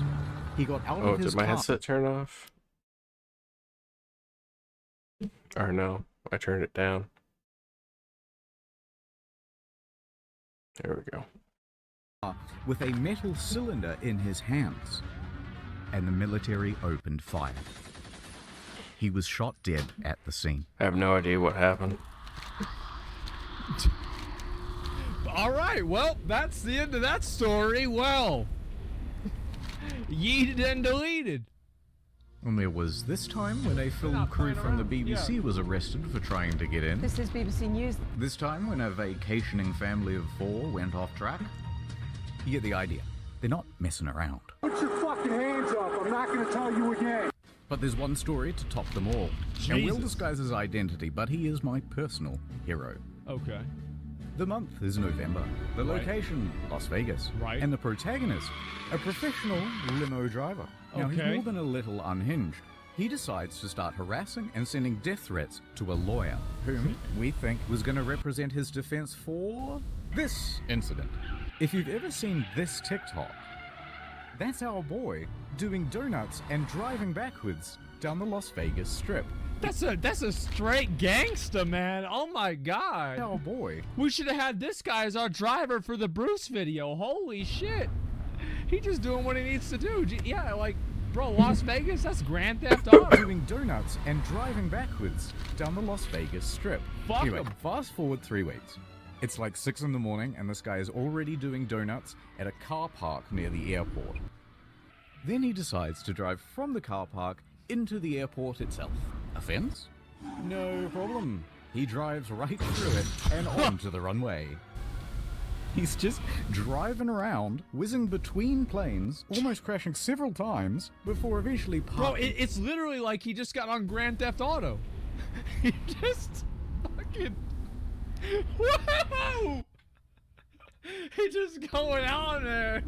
He got out Oh, of his did my car. headset turn off? Or no, I turned it down. There we go. With a metal cylinder in his hands, and the military opened fire. He was shot dead at the scene. I have no idea what happened. All right, well, that's the end of that story. Well, yeeted and deleted. And there was this time when a film crew from the BBC was arrested for trying to get in. This is BBC News. This time when a vacationing family of 4 went off track. You get the idea. They're not messing around. Put your fucking hands up. I'm not going to tell you again. But there's one story to top them all. And Will disguise his identity, but he is my personal hero. Okay. The month is November. The location, Las Vegas. Right. And the protagonist, a professional limo driver. Now, he's Okay. more than a little unhinged. He decides to start harassing and sending death threats to a lawyer, whom we think was going to represent his defense for this incident. If you've ever seen this TikTok, that's our boy doing donuts and driving backwards down the Las Vegas Strip. That's a straight gangster, man. Oh my god. Oh boy. We should have had this guy as our driver for the Bruce video. Holy shit. He just doing what he needs to do. Yeah, like, bro, Las Vegas, that's Grand Theft Auto. Doing donuts and driving backwards down the Las Vegas Strip. Fuck anyway, him. fast forward 3 weeks. It's like 6 in the morning and this guy is already doing donuts at a car park near the airport. Then he decides to drive from the car park into the airport itself. Offense? No problem. He drives right through it and onto the runway. He's just driving around, whizzing between planes, almost crashing several times before eventually Bro, parking. it's literally like he just got on Grand Theft Auto. He just fucking... Whoa! He just going on there.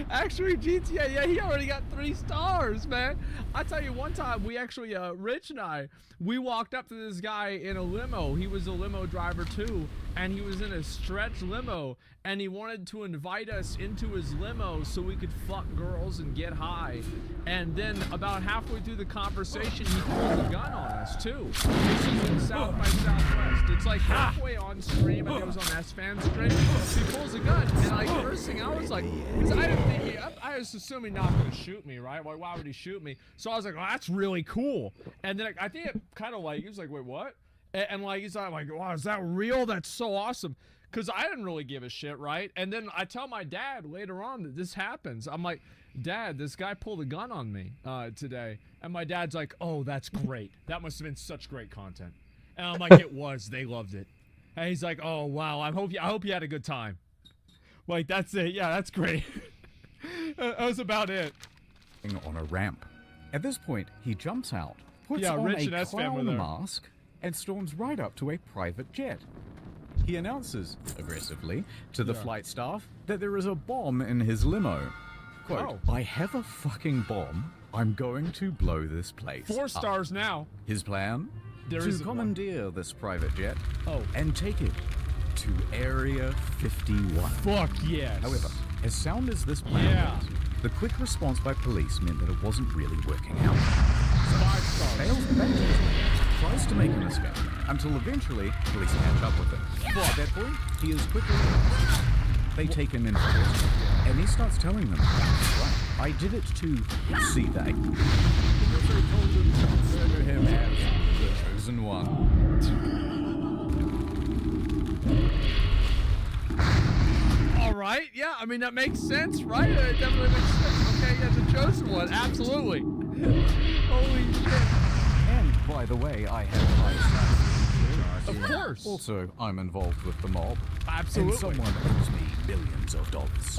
Actually, GTA, yeah, he already got 3 stars, man. I tell you, one time we actually, Rich and I, we walked up to this guy in a limo. He was a limo driver too, and he was in a stretch limo, and he wanted to invite us into his limo so we could fuck girls and get high. And then about halfway through the conversation, he pulled a gun on us too. This is in South by Southwest. It's like halfway on stream, and it was on S-Fan stream. He pulls a gun, and like first thing I was like, because I didn't think I was assuming not going to shoot me, right? Like, why would he shoot me? So I was like, well, that's really cool. And then I think it kind of like, he was like, wait, what? And like, he's like, wow, is that real? That's so awesome. Because I didn't really give a shit, right? And then I tell my dad later on that this happens. I'm like, Dad, this guy pulled a gun on me today. And my dad's like, oh, that's great. That must have been such great content. And I'm like, it was. They loved it. And he's like, oh, wow, I hope you had a good time. Like, that's it. Yeah, that's great. That was about it. On a ramp. At this point, he jumps out, puts on Rich a and S-Fan were clown there. mask, and storms right up to a private jet. He announces, aggressively, to the flight staff that there is a bomb in his limo. Quote, I have a fucking bomb. I'm going to blow this place 4 up." stars now. His plan? There to isn't one. commandeer this private jet Oh. and take it to Area 51. Fuck yes. However, as sound as this plan was, the quick response by police meant that it wasn't really working out. So, fails back to his plane, tries to make an escape, until eventually police catch up with him. At that point, he is quickly arrested. They take him in for custody, and he starts telling them, right, I did it to see that. Because they told him to consider him as the chosen one. All right, yeah, I mean, that makes sense, right? It definitely makes sense. Okay, yeah, the chosen one, absolutely. Holy shit. And, by the way, I have high status. Of course. Also, I'm involved with the mob. Absolutely. And someone owes me millions of dollars.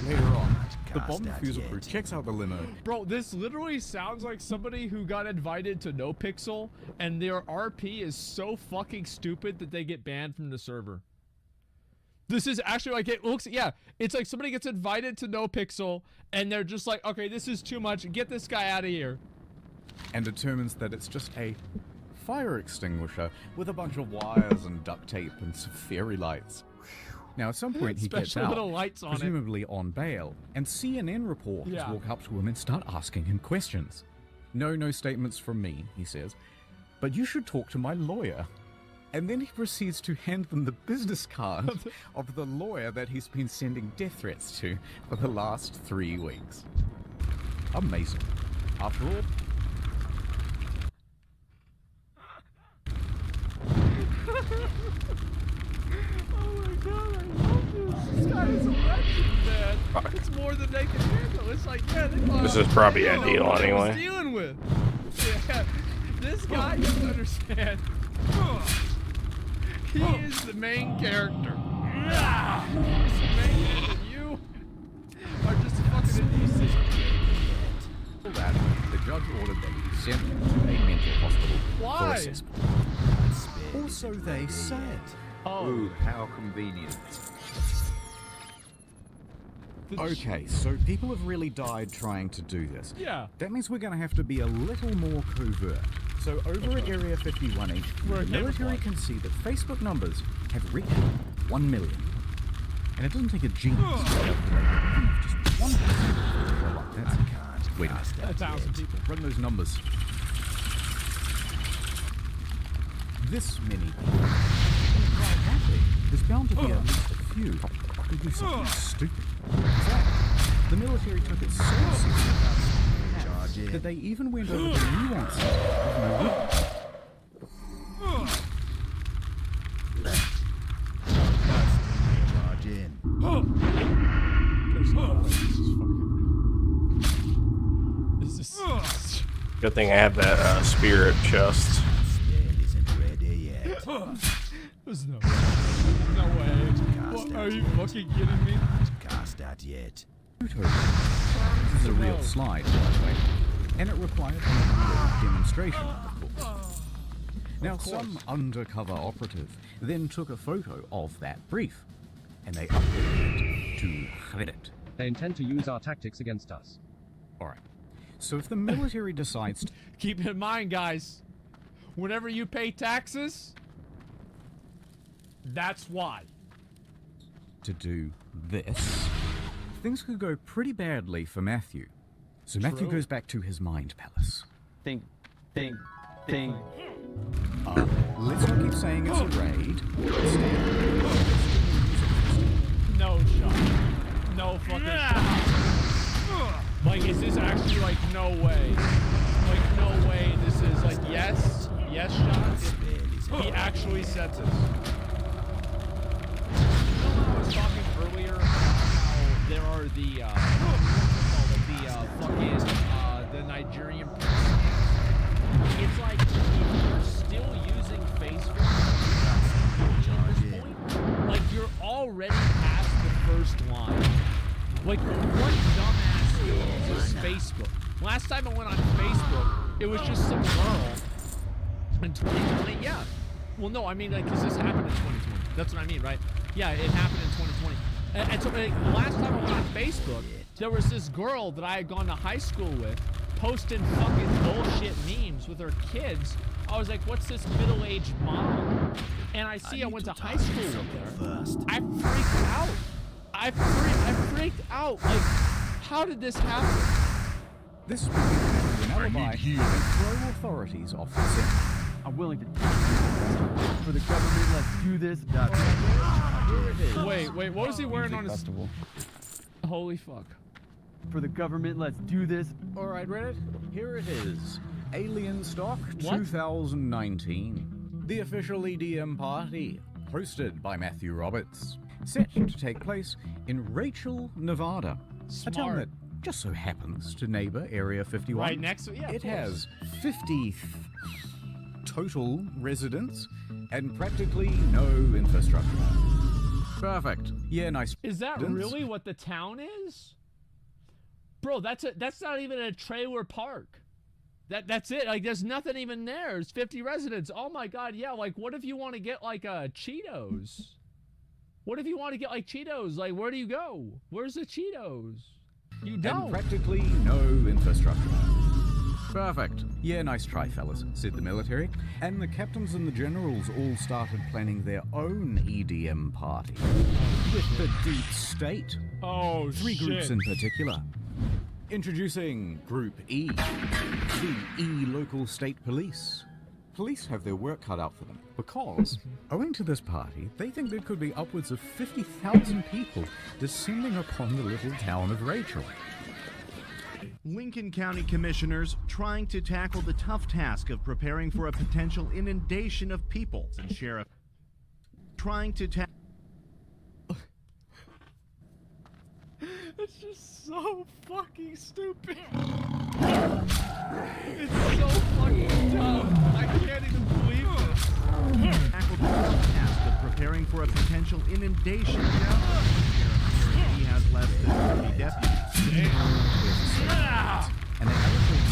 Later on, the bomb defusal crew checks out the limo. Bro, this literally sounds like somebody who got invited to NoPixel, and their RP is so fucking stupid that they get banned from the server. This is actually like, it looks, yeah, it's like somebody gets invited to NoPixel, and they're just like, okay, this is too much, get this guy out of here. And determines that it's just a fire extinguisher with a bunch of wires and duct tape and some fairy lights. Now, at some point, he gets Special out, little lights on it. presumably on bail, and CNN reporters Yeah. walk up to him and start asking him questions. No statements from me, he says, but you should talk to my lawyer. And then he proceeds to hand them the business card of the lawyer that he's been sending death threats to for the last 3 weeks. Amazing. After all, Oh my god, I love this. This guy is a legend, man. It's more than they can handle. It's like, yeah, This is probably they a know deal what they was anyway. dealing with. Yeah, this guy doesn't understand. He is the main character. He's the main character. You are just fucking indecent. for that, the judge ordered that he be sent to a mental hospital for Why? assessment. Also, they said. Oh, how convenient. Okay, so people have really died trying to do this. Yeah. That means we're going to have to be a little more covert. So over at Area 51H, We're the military camouflage. can see that Facebook numbers have reached 1 million. And it doesn't take a genius to be able to make just one person like that. Wait a minute. 1,000 people. Run those numbers. This many people. There's bound to be at least a few who do something stupid. In fact, the military took it so seriously that they even went over the nuances of Naruto. Charge in. This is. Good thing I have that spirit chest. There's no way. What, are you fucking kidding me? Cast that yet. This is a real slide, by the way, and it required a real demonstration, of course. Now, some undercover operative then took a photo of that brief, and they uploaded it to Reddit. They intend to use our tactics against us. Alright, so if the military decides to... Keep in mind, guys, whenever you pay taxes, that's why. to do this, things could go pretty badly for Matthew. So Matthew True. goes back to his mind palace. Think. Let's not keep saying it's a raid. No shot. No fucking shot. Like, is this actually like no way? Like, no way this is like yes shots? He actually said this. You know when I was talking earlier about how there are the the Nigerian it's like if you're still using Facebook at this point, like you're already past the first line. Like what dumbass uses Facebook? Last time I went on Facebook, it was just some girl in 2020. Yeah. Well, no, I mean, like, because this happened in 2020. That's what I mean, right? Yeah, it happened in 2020. And so, like, last time I went on Facebook, there was this girl that I had gone to high school with posting fucking bullshit memes with her kids. I was like, what's this middle-aged mom? And I went to high school with her. I freaked out. I freaked out. Like, how did this happen? This would be an alibi and throw authorities off the scent. I'm willing to for the government. Let's do this. Wait, what was he wearing on his festival? Holy fuck. For the government, let's do this. Alright, Reddit, here it is. Alien Stock What? 2019. The official EDM party, hosted by Matthew Roberts. Set to take place in Rachel, Nevada. A town Smart. that just so happens to neighbor Area 51. Right next to it, yeah. It has 50 total residents and practically no infrastructure. Perfect. Yeah, nice. Is that residents. really what the town is? Bro, that's not even a trailer park. That's it. Like there's nothing even there. There's 50 residents. Oh my god, yeah, like what if you want to get like Cheetos? What if you want to get like Cheetos? Like where do you go? Where's the Cheetos? You don't. And practically no infrastructure. Perfect. Yeah, nice try, fellas, said the military. And the captains and the generals all started planning their own EDM party. With the deep state. Oh, Three groups in particular. Introducing Group E, the E local state police. Police have their work cut out for them because, owing to this party, they think there could be upwards of 50,000 people descending upon the little town of Rachel. Lincoln County commissioners trying to tackle the tough task of preparing for a potential inundation of people, and sheriff trying to tackle. It's just so fucking stupid. It's so fucking dumb. I can't even believe this. Tackle the tough task of preparing for a potential inundation. He has less than 30 deputies. And they allocated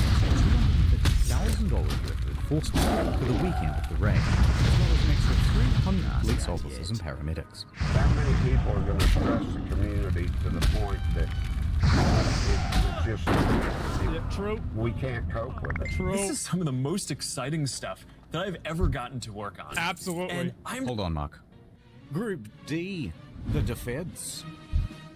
$250,000 worth of enforcement for the weekend of the rain, as well as an extra 300 police officers and paramedics. That many people are going to stress the community to the point that it's just true. We can't cope with it. This is some of the most exciting stuff that I've ever gotten to work on. Absolutely. And Hold on, Mark. Group D, the defense.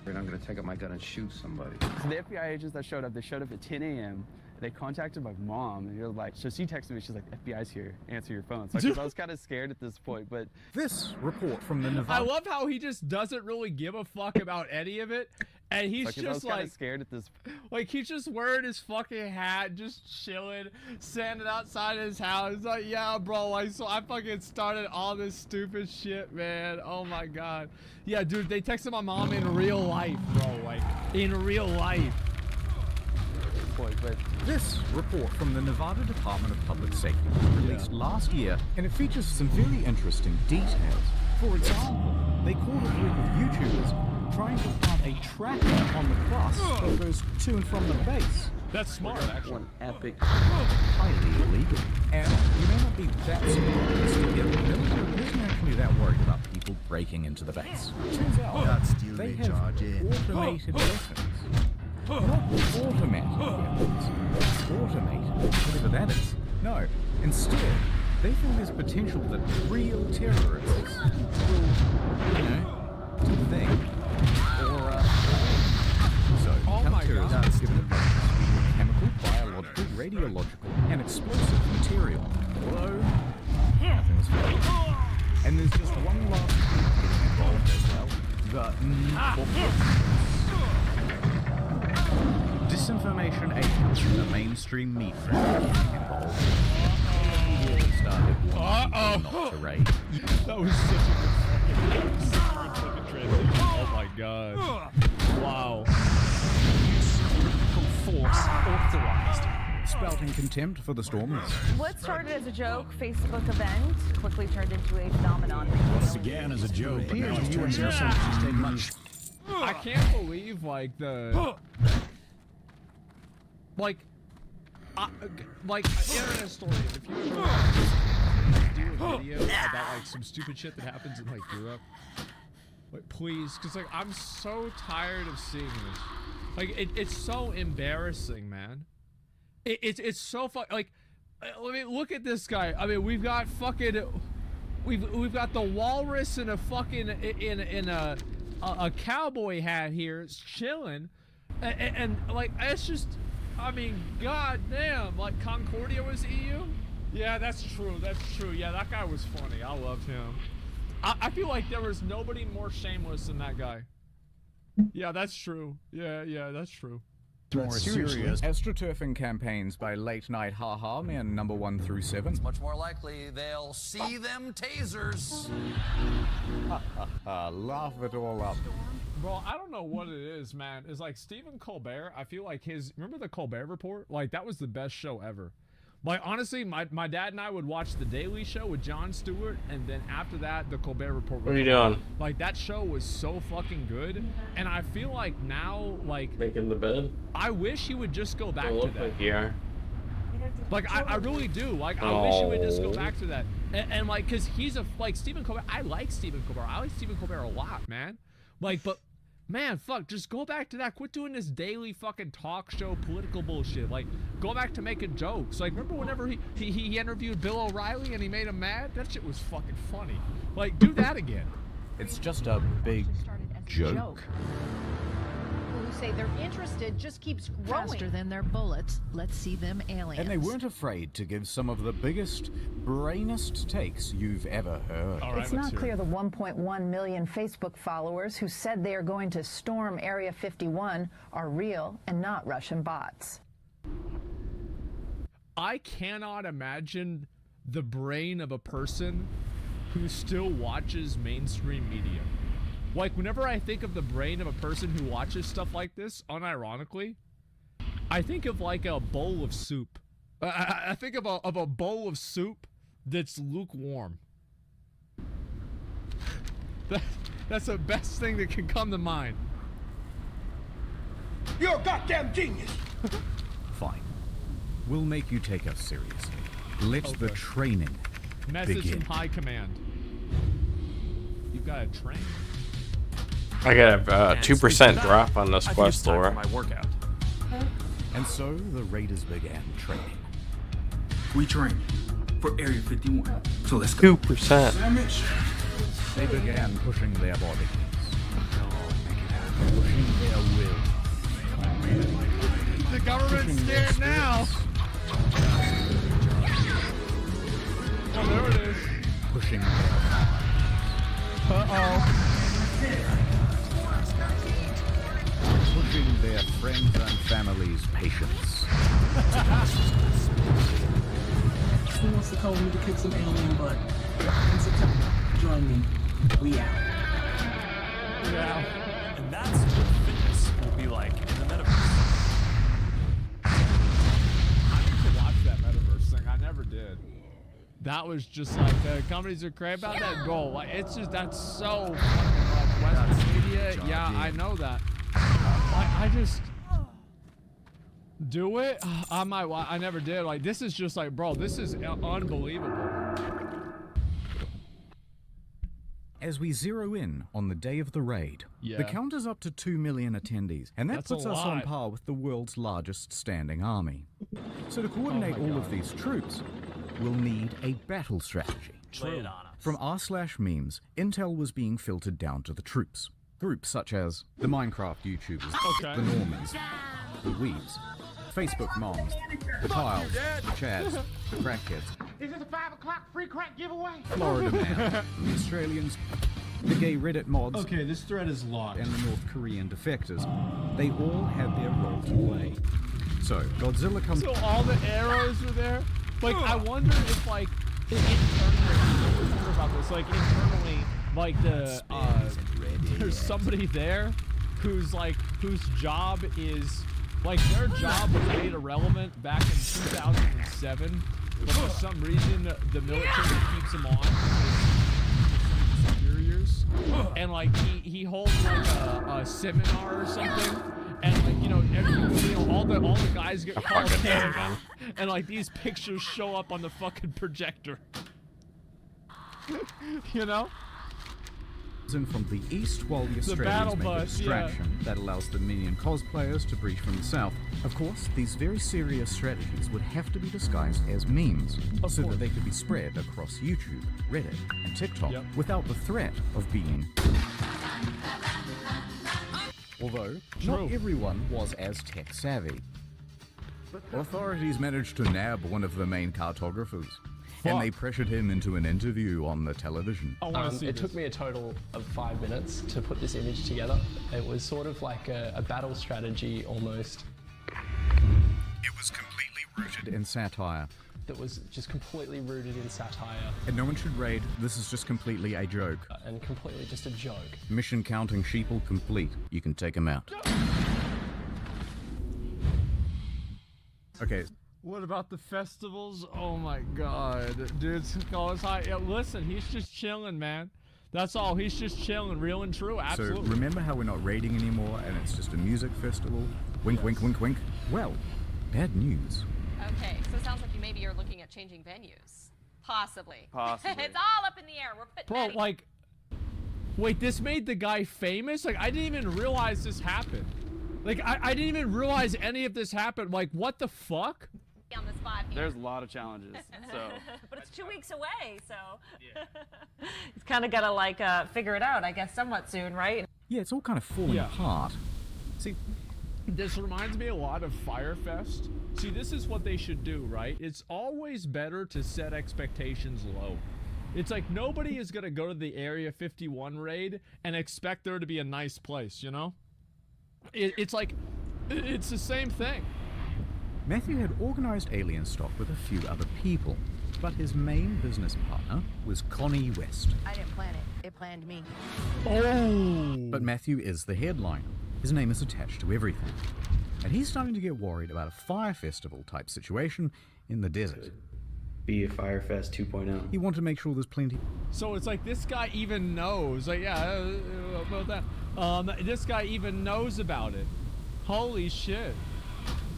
I'm going to take out my gun and shoot somebody. So the FBI agents that showed up, they showed up at 10 a.m. They contacted my mom, and you're like, so she texted me, she's like, FBI's here, answer your phone. So I was kind of scared at this point, but... This report from the Nevada... I love how he just doesn't really give a fuck about any of it, and he's just like scared at this. Like he's just wearing his fucking hat, just chilling, standing outside his house. He's like, yeah, bro, like so I fucking started all this stupid shit, man. Oh my god. Yeah, dude, they texted my mom in real life, bro. Like in real life. But this report from the Nevada Department of Public Safety was released last year, and it features some very interesting details. For example, they caught a group of YouTubers trying to plant a tracker on the bus that goes to and from the base. That's smart, actually. One epic. Highly illegal. And you may not be that surprised to hear that the military isn't actually that worried about people breaking into the base. Turns out they have automated weapons. Not automatic weapons. Automated, whatever that is. No, instead, they think there's potential that real terrorists will, do the thing. Or, so, counter-terrorism is given a chemical, biological, radiological, and explosive material. Although, nothing was found. And there's just one last group getting involved as well. The disinformation agents in the mainstream media getting involved. Immediately started warning people not to raid. That was such a good transition. Oh my god. Wow. Critical force authorized. Spouting contempt for the Stormers. What started as a joke Facebook event quickly turned into a phenomenon. What began as a joke, but now it's turned into something she's taking much. I can't believe like the like internet stories. If you ever do a video about like some stupid shit that happens in like Europe, like please, because like I'm so tired of seeing this. Like it's so embarrassing, man. It's so like. I mean, look at this guy. I mean, we've got fucking, we've got the walrus in a fucking in a cowboy hat here. It's chilling, and like it's just. I mean, goddamn, like Concordia was EU? Yeah, that's true, Yeah, that guy was funny. I loved him. I feel like there was nobody more shameless than that guy. Yeah, that's true. Yeah, that's true. More serious. AstroTurfing campaigns by Late Night Haha Man number 1 through 7. It's much more likely they'll see them tasers. Laugh it all up. Bro, I don't know what it is, man. It's like Stephen Colbert. I feel like remember the Colbert Report? Like that was the best show ever. Like honestly, my dad and I would watch The Daily Show with Jon Stewart, and then after that, the Colbert Report. What are you doing? Like that show was so fucking good, and I feel like now, like making the bed. I wish he would just go back to that. Like you are. Like I really do. Like I wish he would just go back to that, and like, cause he's like Stephen Colbert. I like Stephen Colbert. I like Stephen Colbert a lot, man. Like, but man, fuck, just go back to that. Quit doing this daily fucking talk show political bullshit. Like, go back to making jokes. Like, remember whenever he interviewed Bill O'Reilly and he made him mad? That shit was fucking funny. Like, do that again. It's just a big joke. People who say they're interested just keeps growing. Faster than their bullets. Let's see them aliens. And they weren't afraid to give some of the biggest, brainest takes you've ever heard. It's not clear the 1.1 million Facebook followers who said they are going to storm Area 51 are real and not Russian bots. I cannot imagine the brain of a person who still watches mainstream media. Like, whenever I think of the brain of a person who watches stuff like this, unironically, I think of like a bowl of soup. I think of a bowl of soup that's lukewarm. That's the best thing that can come to mind. You're a goddamn genius. Fine. We'll make you take us seriously. Let the training Message begin. from high command. You've got to train. I got a 2% drop on this quest lore. My workout. And so the raiders began training. We train for Area 51. So let's go. 2%. They began pushing their bodies. Pushing their will. The government's scared now. Oh, there it is. Pushing. Uh-oh. Pushing their friends and families' patience. Who wants to call me to kick some alien butt? In September, join me. We out. Yeah. And that's what fitness will be like in the metaverse. I need to watch that metaverse thing. I never did. That was just like, companies are crazy about that goal. Like, it's just, that's so fucking much Western media. Yeah, I know that. I just do it. I never did. Like, this is just like, bro, this is unbelievable. As we zero in on the day of the raid, the count is up to 2 million attendees, and that That's puts a us on lot. par with the world's largest standing army. So to coordinate all of these troops, we'll need a battle strategy. Lay it on us. From r/memes, intel was being filtered down to the troops. Groups such as the Minecraft YouTubers, the Normans, the Weebs, Facebook moms, the Kyles, the Chads, the crackheads, Is this a 5 o'clock free crack giveaway? Florida Man, the Australians, the gay Reddit mods. Okay, this thread is locked. And the North Korean defectors. They all had their role to play. So Godzilla comes. So all the arrows were there. Like, I wonder if like internally, about this, like internally, like there's somebody there whose job is like their job was made irrelevant back in 2007, but for some reason the military keeps them on because superiors, and like he holds like a seminar or something. And like, you know, all the guys get called in, and like these pictures show up on the fucking projector. You know? In from the east, while the battle Australians make a bus, distraction that allows the minion cosplayers to breach from the south. Of course, these very serious strategies would have to be disguised as memes, so that they could be spread across YouTube, Reddit, and TikTok without the threat of being. Although, not everyone was as tech-savvy. Authorities managed to nab one of the main cartographers, and they pressured him into an interview on the television. It took me a total of 5 minutes to put this image together. It was sort of like a battle strategy almost. It was completely rooted in satire. That was just completely rooted in satire. And no one should raid, this is just completely a joke. And completely just a joke. Mission counting sheeple complete. You can take him out. Okay. What about the festivals? Oh my god. Dude, listen, he's just chilling, man. That's all. He's just chilling, real and true. Absolutely. So remember how we're not raiding anymore and it's just a music festival? Wink, wink, wink, wink. Well, bad news. Okay, so it sounds like maybe you're looking at changing venues. Possibly. Possibly. It's all up in the air. We're putting Bro, like, Wait, this made the guy famous? Like, I didn't even realize this happened. Like, I didn't even realize any of this happened. Like, what the fuck? On the spot here. There's a lot of challenges, so. But it's 2 weeks away, so. He's kind of got to, like, figure it out, I guess, somewhat soon, right? Yeah, it's all kind of falling apart. See, this reminds me a lot of Firefest. See, this is what they should do, right? It's always better to set expectations low. It's like nobody is going to go to the Area 51 raid and expect there to be a nice place, you know? It's like, it's the same thing. Matthew had organized alien stock with a few other people, but his main business partner was Connie West. I didn't plan it. It planned me. Oh! But Matthew is the headliner. His name is attached to everything. And he's starting to get worried about a fire festival type situation in the desert. Be a Firefest 2.0. He wanted to make sure there's plenty. So it's like this guy even knows. Like, yeah, about that. This guy even knows about it. Holy shit.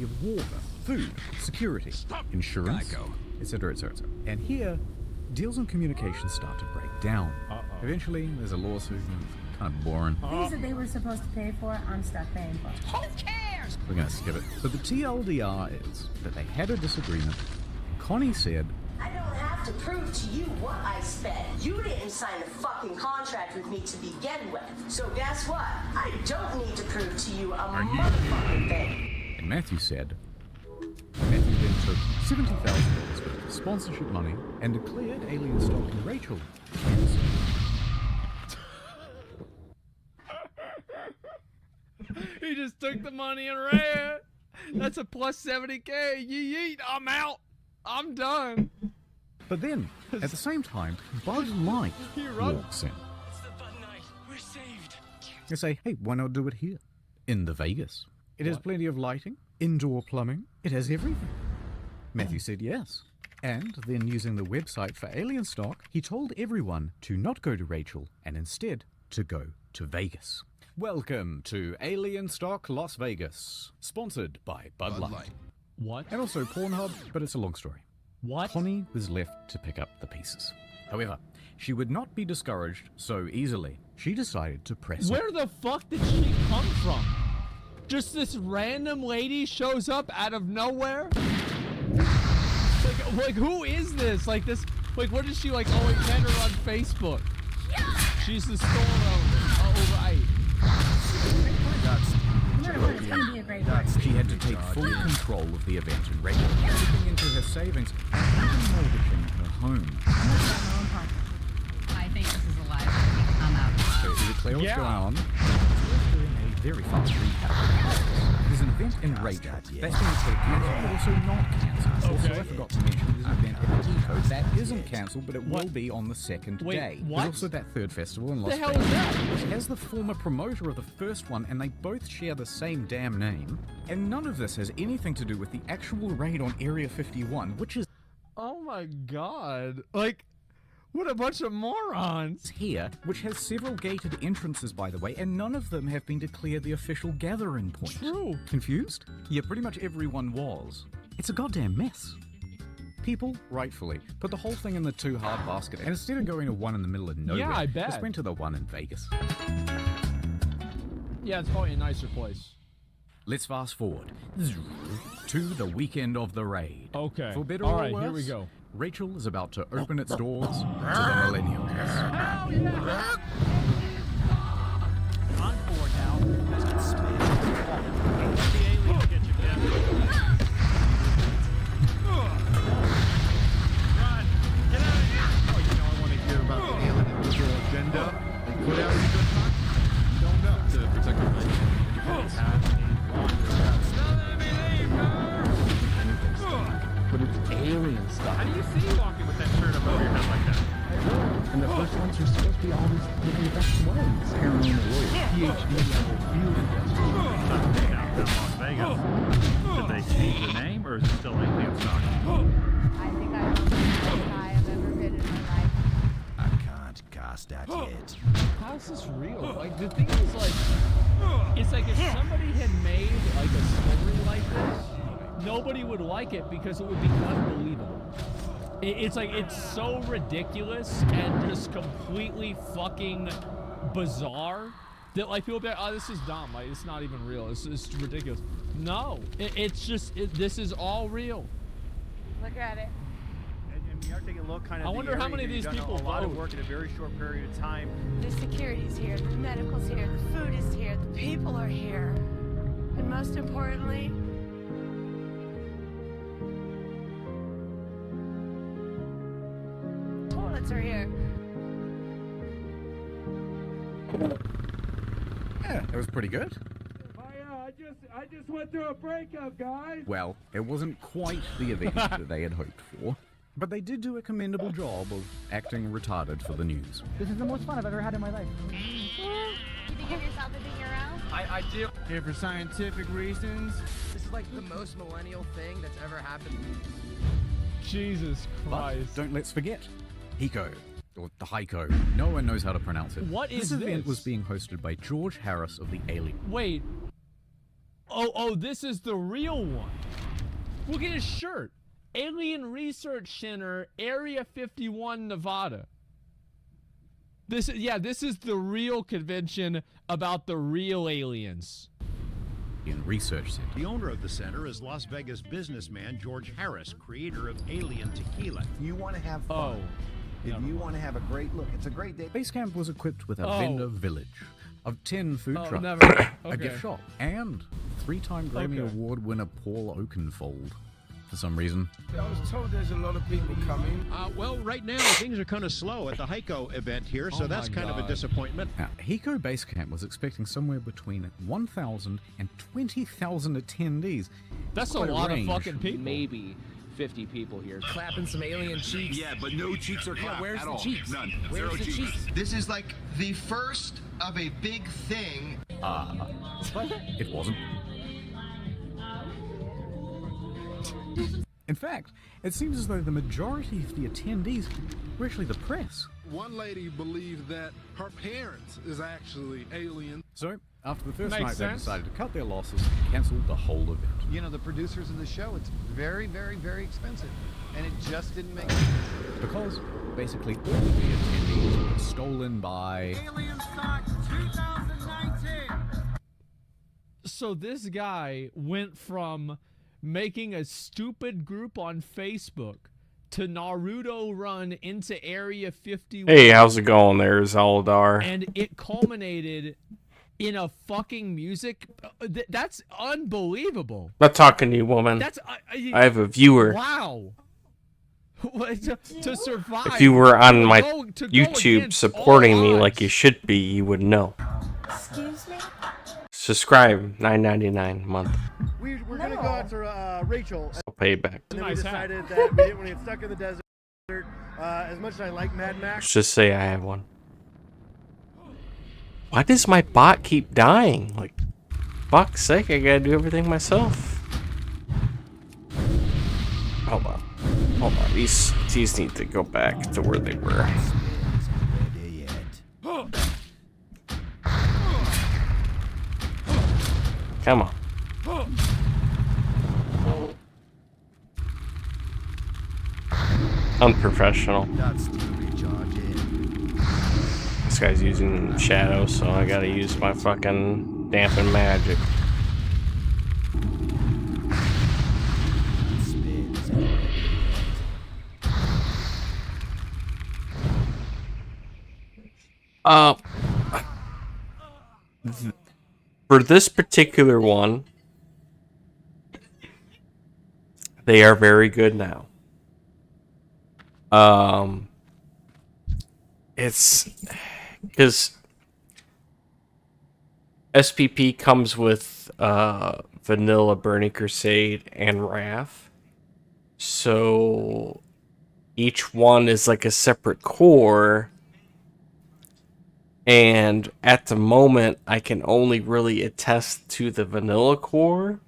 You have water, food, security, insurance, etc., etc. And here, deals and communications start to break down. Eventually, there's a lawsuit and it's kind of boring. Things that they were supposed to pay for, I'm stuck paying for. Who cares? We're going to skip it. But the TLDR is that they had a disagreement. Connie said, I don't have to prove to you what I spent. You didn't sign a fucking contract with me to begin with. So guess what? I don't need to prove to you a motherfucking thing. and Matthew said, Matthew then took $70,000 worth of sponsorship money and declared alien stock in Rachel cancer. He just took the money and ran. That's a plus 70K. Yeet, I'm out. I'm done. But then, at the same time, Bud Light walks in. It's the Bud Night. We're saved. They say, hey, why not do it here? In the Vegas. It has plenty of lighting, indoor plumbing, it has everything. Matthew said yes. And then using the website for alien stock, he told everyone to not go to Rachel and instead to go to Vegas. Welcome to Alien Stock Las Vegas, sponsored by Bud Light. What? And also Pornhub, but it's a long story. What? Connie was left to pick up the pieces. However, she would not be discouraged so easily. She decided to press Where the fuck did she come from? Just this random lady shows up out of nowhere? Like who is this? Like this, like what is she like always met her on Facebook? She's the store owner. Oh, right. She had to take full control of the event and Rachel dipping into her savings and even mortgaging her home. I think this is a lie. I'm out. So is it clear what's going on? We're doing a very fast recap. There's an event in Rachel. That's being called cancelled, but also not cancelled. Also, I forgot to mention there's an event at Eco that isn't cancelled, but it will be on the second day. What? There's also that third festival in Las The hell Vegas, is that? which has the former promoter of the first one, and they both share the same damn name. And none of this has anything to do with the actual raid on Area 51, which is Oh my god. Like, what a bunch of morons. Here, which has several gated entrances, by the way, and none of them have been declared the official gathering point. True. Confused? Yeah, pretty much everyone was. It's a goddamn mess. People, rightfully, put the whole thing in the too hard basket, and instead of going to one in the middle of nowhere, Yeah, I bet. just went to the one in Vegas. Yeah, it's probably a nicer place. Let's fast forward to the weekend of the raid. Okay. For better All or right, worse, here we go. Rachel is about to open its doors to the millennials. On board now. Let's get smashed. The alien will get you, Kevin. Run! Get out of here! Oh, you know I want to hear about the alien liberal agenda they put out in good time. You don't know to protect the planet. But it's alien stuff. How do you see you walking with that shirt up over your head like that? And the first ones are supposed to be always living the best ways. Paranormal lawyer, PhD level field investigator. Down in Las Vegas. Did they change the name, or is it still alien stock? I think I'm the best guy I've ever been in my life. I can't cast that yet. How's this real? Like, the thing is, like, it's like if somebody had made, like, a story like this, nobody would like it because it would be unbelievable. It's like, it's so ridiculous and just completely fucking bizarre that like people be like, oh, this is dumb. Like it's not even real. It's ridiculous. No, it's just this is all real. Look at it. And we are taking a look kind of. I wonder how many of these people a lot of vote. work in a very short period of time. The security's here, the medical's here, the food is here, the people are here. And most importantly, toilets are here. Yeah, that was pretty good. I just went through a breakup, guys. Well, it wasn't quite the event that they had hoped for, but they did do a commendable job of acting retarded for the news. This is the most fun I've ever had in my life. You think of yourself as being your own? I do. Here for scientific reasons. This is like the most millennial thing that's ever happened. Jesus Christ. But don't let's forget, Hiko, or the Heiko. No one knows how to pronounce it. What is this event this? was being hosted by George Harris of the Alien. Wait. Oh, this is the real one. Look at his shirt. Alien Research Center, Area 51, Nevada. This is the real convention about the real aliens. In Research Center. The owner of the center is Las Vegas businessman George Harris, creator of Alien Tequila. You want to have fun. If you want to have a great look, it's a great day. Base camp was equipped with a vendor village of 10 food trucks, never. a Okay. gift shop, and 3-time Grammy Award winner Paul Oakenfold. For some reason. I was told there's a lot of people coming. Well, right now things are kind of slow at the Heiko event here, so that's kind of a disappointment. Now, Hiko Base Camp was expecting somewhere between 1,000 and 20,000 attendees. That's a Quite lot of range. fucking people. Maybe 50 people here. Clapping some alien cheeks. Yeah, but no cheeks are clapped where's at the all. cheeks? None. Where's Zero the cheeks? This is like the first of a big thing. It wasn't. In fact, it seems as though the majority of the attendees were actually the press. One lady believed that her parents is actually alien. So, after the first Makes night, they sense. decided to cut their losses and cancel the whole event. You know, the producers of the show, it's very, very, very expensive. And it just didn't make sense. Because, basically, all of the attendees were stolen by... Alien Stock 2019. So this guy went from making a stupid group on Facebook to Naruto run into Area 51. Hey, how's it going there, Zaldar? And it culminated in a fucking music. That's unbelievable. Not talking to you, woman. That's I have a viewer. Wow. to survive. If you were on my to go YouTube against supporting all me odds. like you should be, you would know. Excuse me? Subscribe, $9.99 a month. We're gonna go after Rachel. I'll pay you back. And then we Nice hat. decided that we didn't want to get stuck in the desert. As much as I like Mad Max. Let's just say I have one. Why does my bot keep dying? Like, fuck's sake, I gotta do everything myself. Hold on. Hold on. These need to go back to where they were. Come on. Unprofessional. This guy's using shadow, so I gotta use my fucking dampen magic. For this particular one, they are very good now. It's because SPP comes with Vanilla, Burning Crusade, and Wrath. So each one is like a separate core. And at the moment, I can only really attest to the Vanilla core.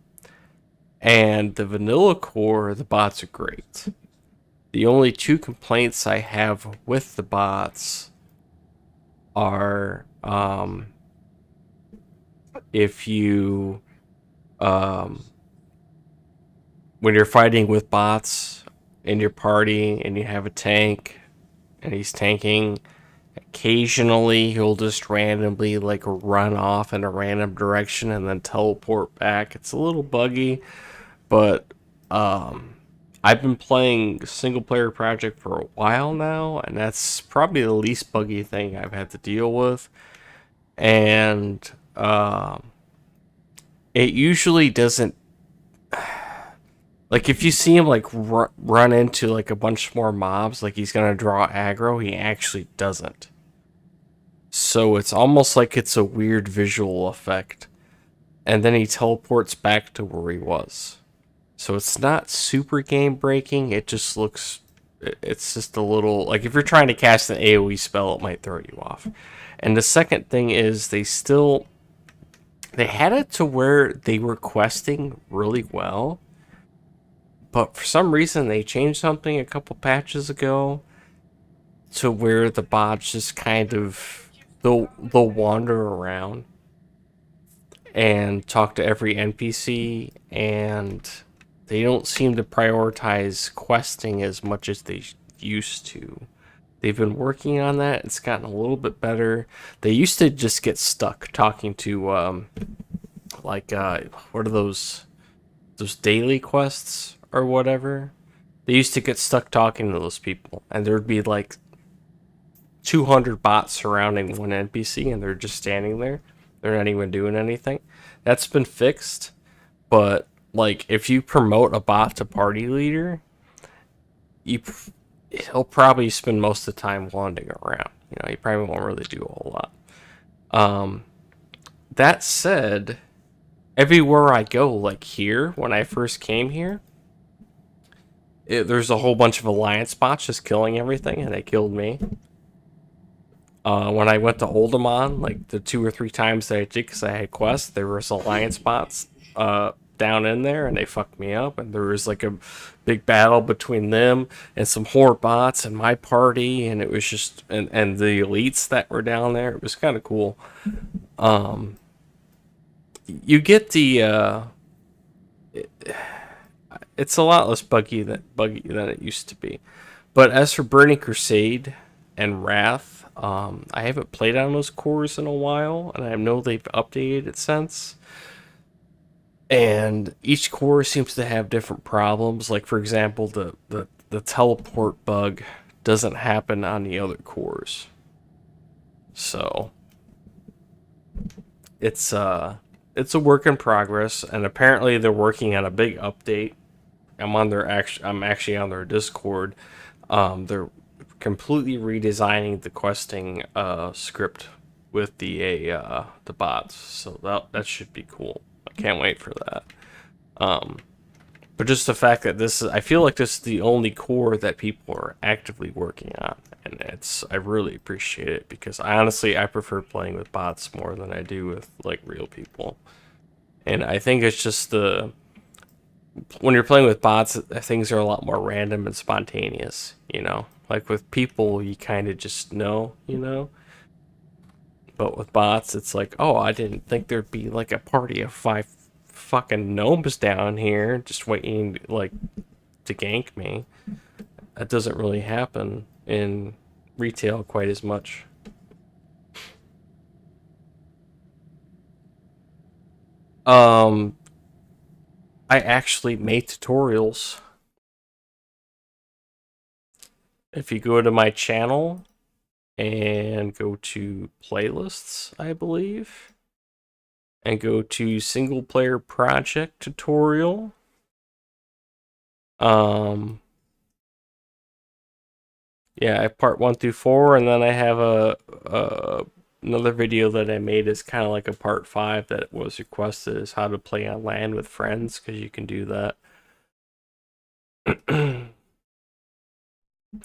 And the Vanilla core, the bots are great. The only two complaints I have with the bots are if you when you're fighting with bots in your party and you have a tank and he's tanking Occasionally, he'll just randomly like run off in a random direction and then teleport back. It's a little buggy, but I've been playing single player project for a while now, and that's probably the least buggy thing I've had to deal with. And it usually doesn't, like, if you see him like run into like a bunch more mobs, like he's gonna draw aggro, he actually doesn't. So it's almost like it's a weird visual effect, and then he teleports back to where he was. So it's not super game breaking, it just looks, it's just a little, like if you're trying to cast an AoE spell, it might throw you off. And the second thing is they had it to where they were questing really well, but for some reason they changed something a couple patches ago to where the bots just kind of, they'll wander around and talk to every NPC, and they don't seem to prioritize questing as much as they used to. They've been working on that. It's gotten a little bit better. They used to just get stuck talking to, what are those daily quests or whatever? They used to get stuck talking to those people, and there'd be like 200 bots surrounding one NPC, and they're just standing there. They're not even doing anything. That's been fixed, but like if you promote a bot to party leader, he'll probably spend most of the time wandering around. You know, he probably won't really do a whole lot. That said, everywhere I go, like here, when I first came here, there's a whole bunch of alliance bots just killing everything, and they killed me. When I went to Oldemon, like the 2 or 3 times that I did, because I had quests, there was alliance bots down in there, and they fucked me up, and there was like a big battle between them and some horde bots and my party, and it was just, and the elites that were down there. It was kind of cool. You get the it's a lot less buggy than it used to be. But as for Burning Crusade and Wrath, I haven't played on those cores in a while, and I know they've updated it since. And each core seems to have different problems. Like, for example, the teleport bug doesn't happen on the other cores. So it's a work in progress, and apparently they're working on a big update. I'm actually on their Discord. They're completely redesigning the questing script with the bots, so that should be cool. I can't wait for that. But just the fact that I feel like this is the only core that people are actively working on, and I really appreciate it, because I prefer playing with bots more than I do with like real people. And I think it's just when you're playing with bots, things are a lot more random and spontaneous, you know? Like with people, you kind of just know, you know? But with bots, it's like, oh, I didn't think there'd be like a party of 5 fucking gnomes down here just waiting like to gank me. That doesn't really happen in retail quite as much. I actually made tutorials. If you go to my channel and go to playlists, I believe, and go to single player project tutorial, yeah, I have part 1 through 4, and then I have another video that I made is kind of like a part 5 that was requested, is how to play on land with friends, because you can do that.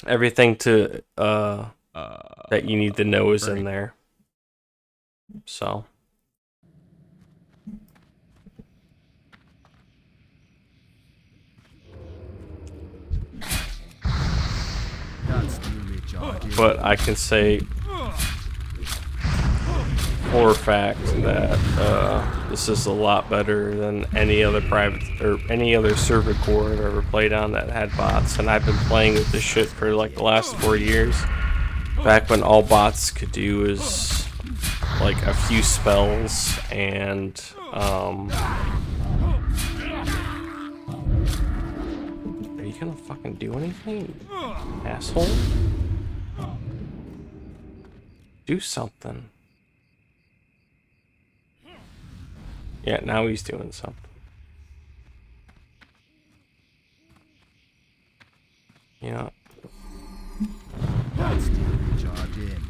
Everything to that you need to know is in there. So but I can say for a fact that this is a lot better than any other private or any other server core I've ever played on that had bots, and I've been playing with this shit for like the last 4 years. Back when all bots could do is like a few spells and are you gonna fucking do anything, asshole? Do something. Yeah, now he's doing something. You know. Charge in.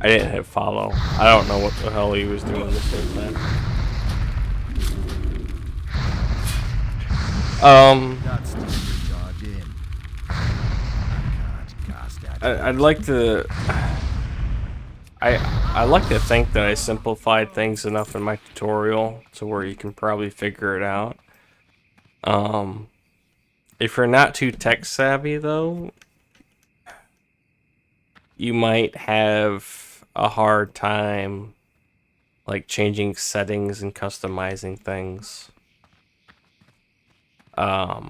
I didn't hit follow. I don't know what the hell he was doing this whole time. I'd like to. I like to think that I simplified things enough in my tutorial to where you can probably figure it out. If you're not too tech savvy though, you might have a hard time like changing settings and customizing things. 'Cause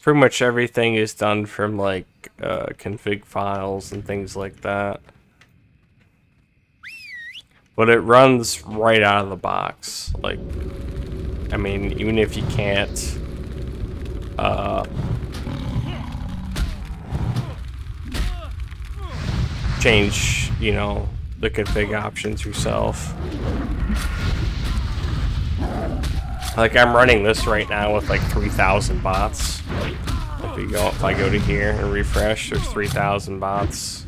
pretty much everything is done from like config files and things like that. But it runs right out of the box. Like, I mean, even if you can't change, you know, the config options yourself. Like, I'm running this right now with like 3,000 bots. If I go to here and refresh, there's 3,000 bots.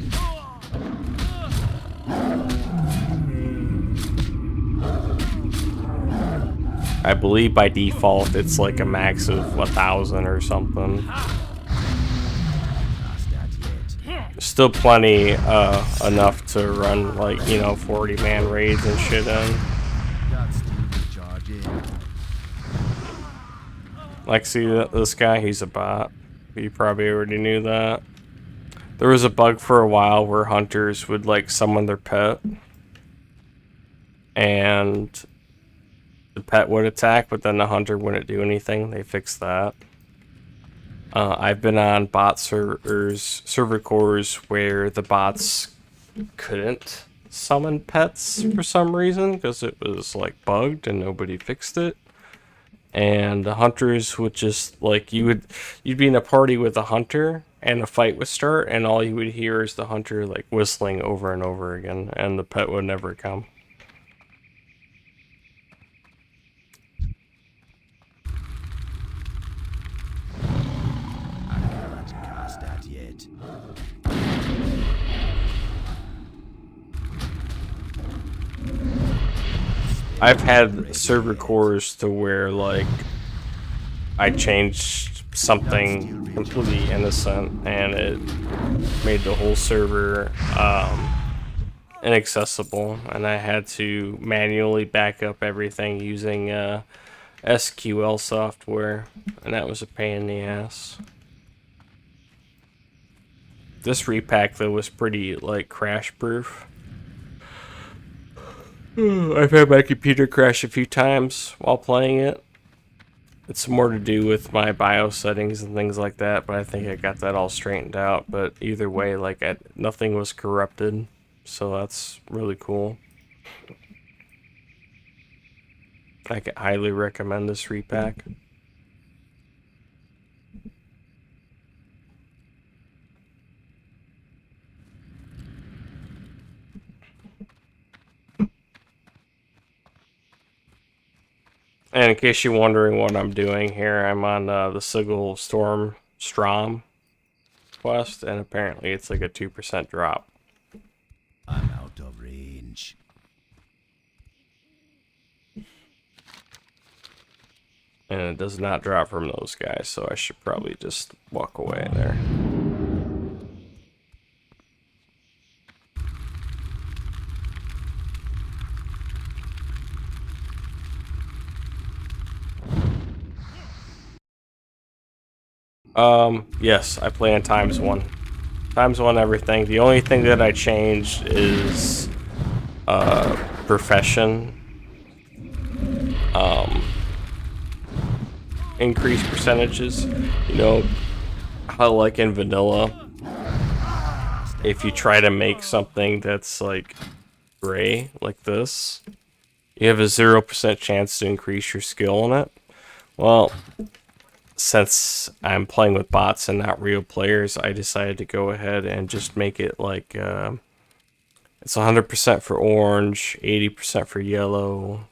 I believe by default it's like a max of 1,000 or something. Still plenty enough to run like, you know, 40-man raids and shit in. Like, see this guy? He's a bot. You probably already knew that. There was a bug for a while where hunters would like summon their pet, and the pet would attack, but then the hunter wouldn't do anything. They fixed that. I've been on bot server cores where the bots couldn't summon pets for some reason because it was like bugged and nobody fixed it. And the hunters would just like you'd be in a party with a hunter and a fight would start, and all you would hear is the hunter like whistling over and over again, and the pet would never come. I've had server cores to where like I changed something completely innocent and it made the whole server inaccessible, and I had to manually back up everything using SQL software, and that was a pain in the ass. This repack though was pretty like crash proof. I've had my computer crash a few times while playing it. It's more to do with my BIOS settings and things like that, but I think I got that all straightened out. But either way, like nothing was corrupted, so that's really cool. I can highly recommend this repack. And in case you're wondering what I'm doing here, I'm on the Sigil Storm Strom quest, and apparently it's like a 2% drop. I'm out of range. And it does not drop from those guys, so I should probably just walk away there. Yes, I play in ×1. ×1 everything. The only thing that I changed is profession. increase percentages. You know, how like in vanilla, if you try to make something that's like gray, like this, you have a 0% chance to increase your skill in it. Well, since I'm playing with bots and not real players, I decided to go ahead and just make it like it's 100% for orange, 80% for yellow,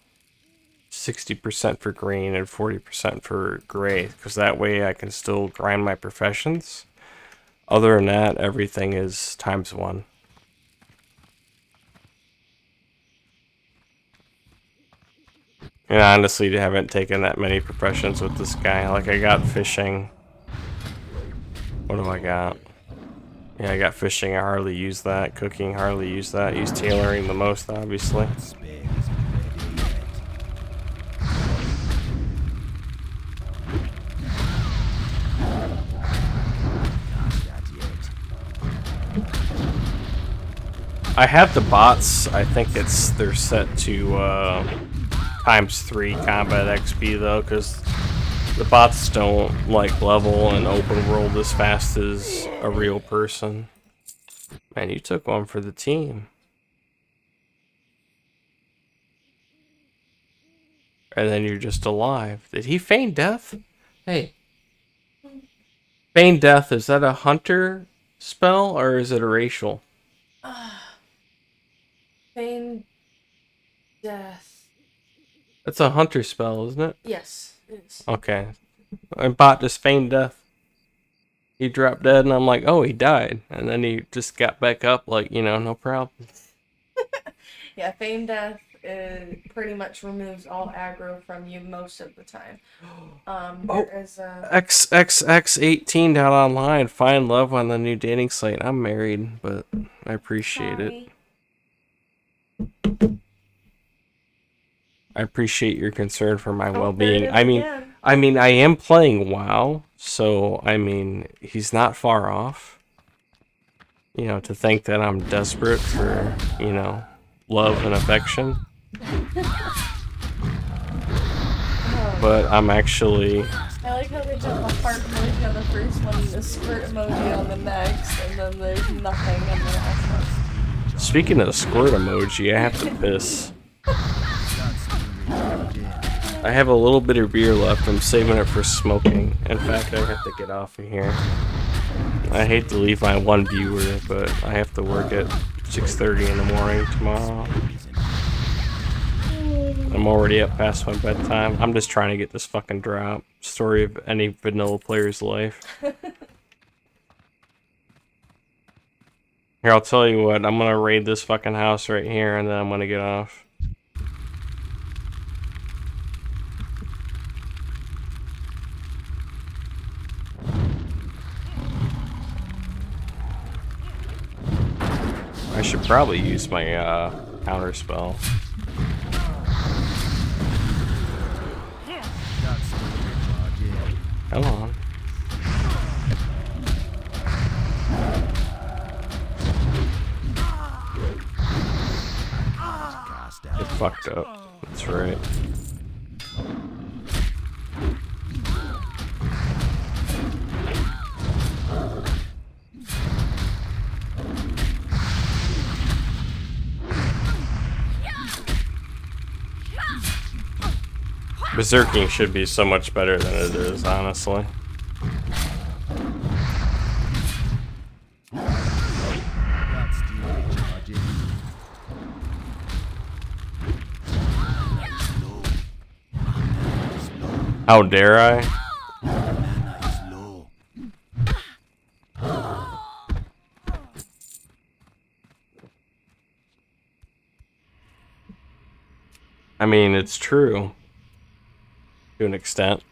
60% for green, and 40% for gray, because that way I can still grind my professions. Other than that, everything is ×1. And I honestly haven't taken that many professions with this guy. Like, I got fishing. What do I got? Yeah, I got fishing. I hardly use that. Cooking, hardly use that. Use tailoring the most, obviously. I have the bots. I think they're set to ×3 combat XP though, because the bots don't like level and open world as fast as a real person. Man, you took one for the team. And then you're just alive. Did he feign death? Hey. Feign death, is that a hunter spell or is it a racial? Feign death. It's a hunter spell, isn't it? Yes, it is. Okay. My bot just feigned death. He dropped dead and I'm like, oh, he died. And then he just got back up like, you know, no problem. Yeah, feign death pretty much removes all aggro from you most of the time. There is a... XXX18.online. Find love on the new dating site. I'm married, but I appreciate it. I appreciate your concern for my well-being. I mean, I am playing WoW, so I mean, he's not far off. You know, to think that I'm desperate for, you know, love and affection. But I'm actually... I like how they have the heart emoji on the first one and the squirt emoji on the next, and then there's nothing on the last one. Speaking of the squirt emoji, I have to piss. I have a little bit of beer left. I'm saving it for smoking. In fact, I have to get off of here. I hate to leave my one viewer, but I have to work at 6:30 in the morning tomorrow. I'm already up past my bedtime. I'm just trying to get this fucking drop. Story of any vanilla player's life. Here, I'll tell you what. I'm gonna raid this fucking house right here, and then I'm gonna get off. I should probably use my counter spell. Come on. Get fucked up. That's right. Berserking should be so much better than it is, honestly. How dare I? I mean, it's true. To an extent.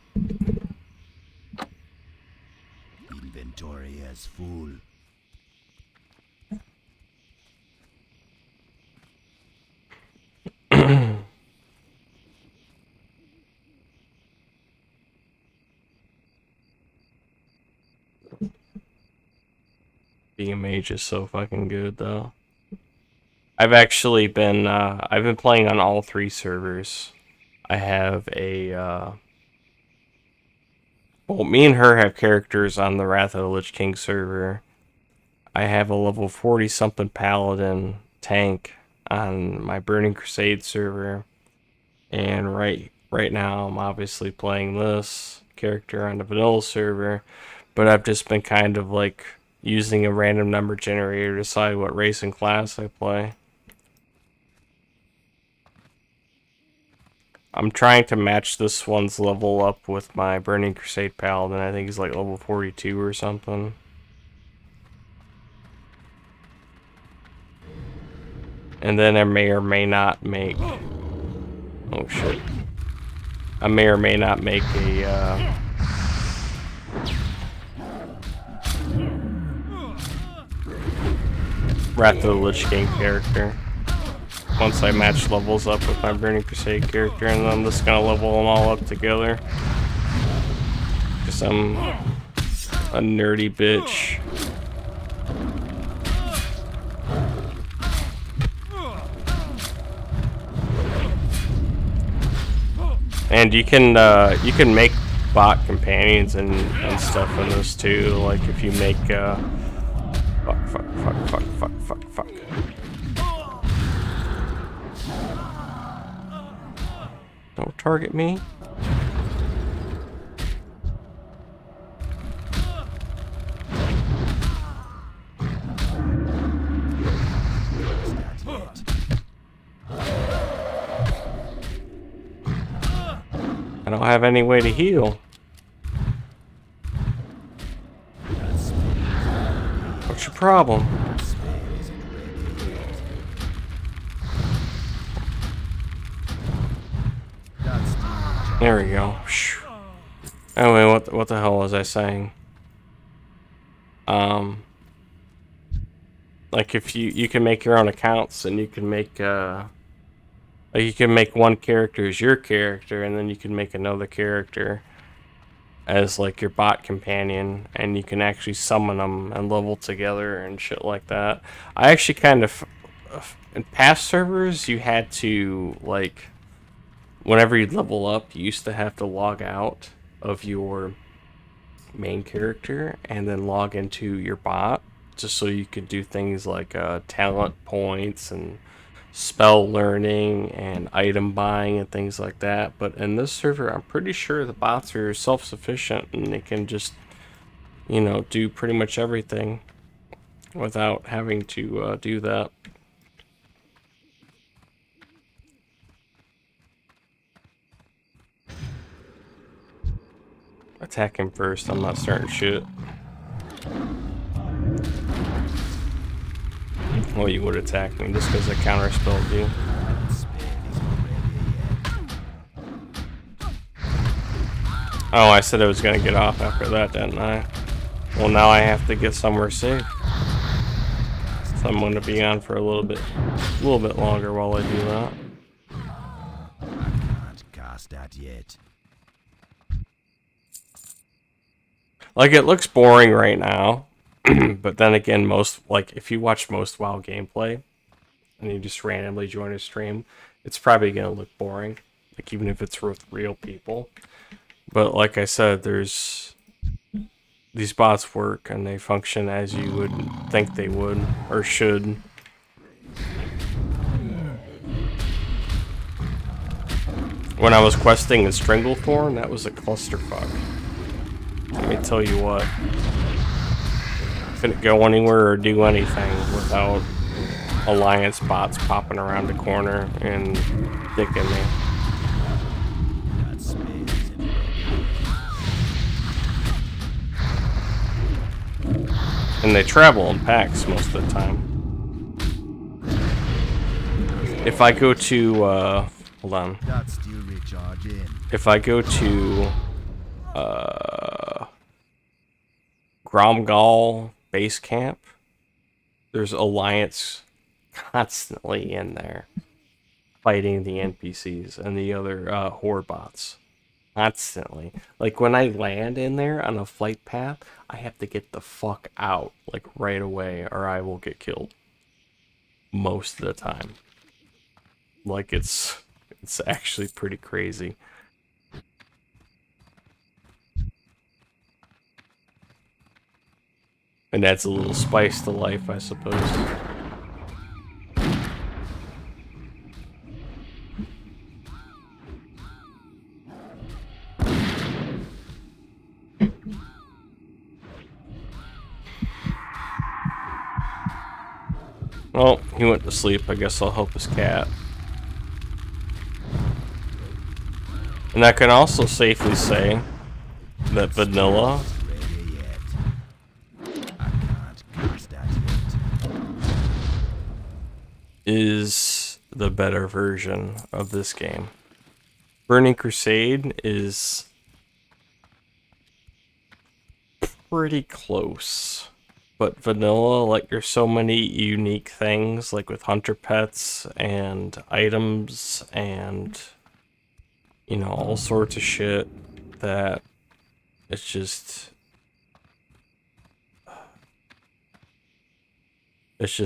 Inventory is full. Being a mage is so fucking good, though. I've actually been, I've been playing on all 3 servers. I have a, Well, me and her have characters on the Wrath of the Lich King server. I have a level 40-something paladin tank on my Burning Crusade server. And right now I'm obviously playing this character on the vanilla server, but I've just been kind of like using a random number generator to decide what race and class I play. I'm trying to match this one's level up with my Burning Crusade paladin. I think he's like level 42 or something. And then I may or may not make... Oh shit. I may or may not make a Wrath of the Lich King character. Once I match levels up with my Burning Crusade character, and then I'm just gonna level them all up together. Because I'm a nerdy bitch. And you can make bot companions and stuff in this too. Like if you make fuck. Don't target me. I don't have any way to heal. What's your problem? There we go. Anyway, what the hell was I saying? Like if you can make your own accounts, and you can make like you can make one character as your character, and then you can make another character as like your bot companion, and you can actually summon them and level together and shit like that. I actually kind of, in past servers, you had to like, whenever you'd level up, you used to have to log out of your main character and then log into your bot, just so you could do things like talent points and spell learning and item buying and things like that. But in this server, I'm pretty sure the bots are self-sufficient, and they can just, you know, do pretty much everything without having to do that. Attack him first. I'm not starting shit. Well, you would attack me just because I counterspelled you. Oh, I said I was gonna get off after that, didn't I? Well, now I have to get somewhere safe. So I'm gonna be on for a little bit longer while I do that. I can't cast that yet. Like, it looks boring right now. But then again, if you watch most WoW gameplay and you just randomly join a stream, it's probably gonna look boring, like even if it's with real people. But like I said, these bots work and they function as you would think they would or should. When I was questing in Stranglethorn, that was a clusterfuck. Let me tell you what. Couldn't go anywhere or do anything without Alliance bots popping around the corner and dicking me. And they travel in packs most of the time. If I go to, hold on. If I go to, Gromgal base camp, there's Alliance constantly in there fighting the NPCs and the other horde bots. Constantly. Like when I land in there on a flight path, I have to get the fuck out like right away or I will get killed. Most of the time. Like it's actually pretty crazy. And adds a little spice to life, I suppose. Well, he went to sleep. I guess I'll help his cat. And I can also safely say that vanilla is the better version of this game. Burning Crusade is pretty close. But vanilla, like, there's so many unique things, like with hunter pets and items and, you know, all sorts of shit that it's just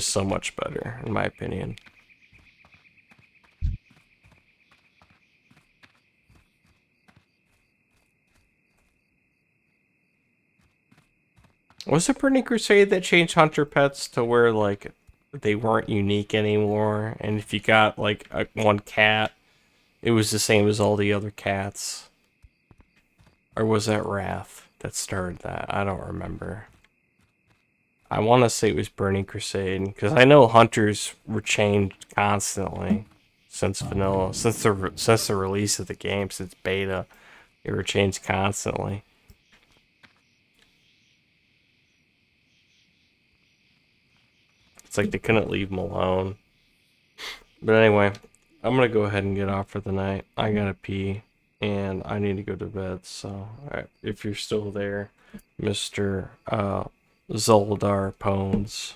so much better, in my opinion. Was it Burning Crusade that changed hunter pets to where, like, they weren't unique anymore? And if you got, like, one cat, it was the same as all the other cats? Or was that Wrath that started that? I don't remember. I want to say it was Burning Crusade, because I know hunters were changed constantly since vanilla, since the release of the game, since beta, they were changed constantly. It's like they couldn't leave them alone. But anyway, I'm gonna go ahead and get off for the night. I gotta pee, and I need to go to bed. So, alright, if you're still there, Mr. Zoldar Pones.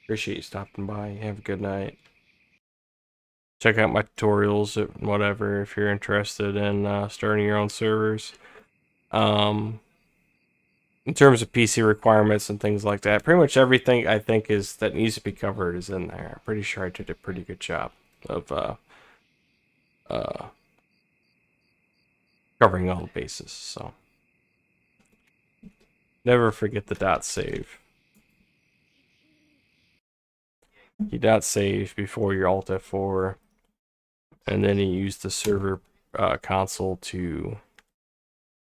Appreciate you stopping by. Have a good night. Check out my tutorials at whatever if you're interested in starting your own servers. In terms of PC requirements and things like that, pretty much everything I think that needs to be covered is in there. I'm pretty sure I did a pretty good job of covering all the bases. So never forget the .save. You .save before your Alt F4, and then you use the server console to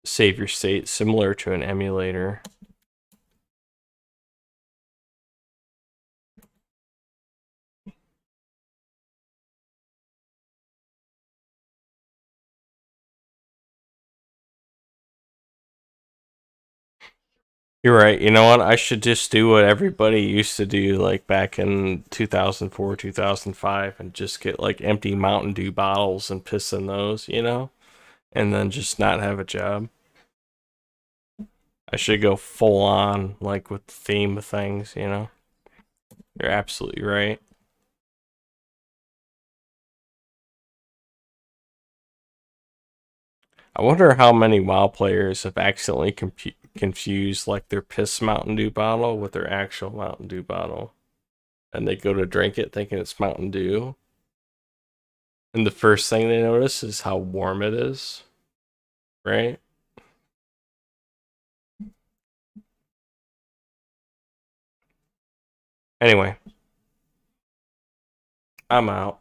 save your state, similar to an emulator. You're right. You know what? I should just do what everybody used to do, like back in 2004, 2005, and just get like empty Mountain Dew bottles and piss in those, you know? And then just not have a job. I should go full on, like with the theme of things, you know? You're absolutely right. I wonder how many WoW players have accidentally confused like their piss Mountain Dew bottle with their actual Mountain Dew bottle. And they go to drink it thinking it's Mountain Dew. And the first thing they notice is how warm it is. Right? Anyway. I'm out.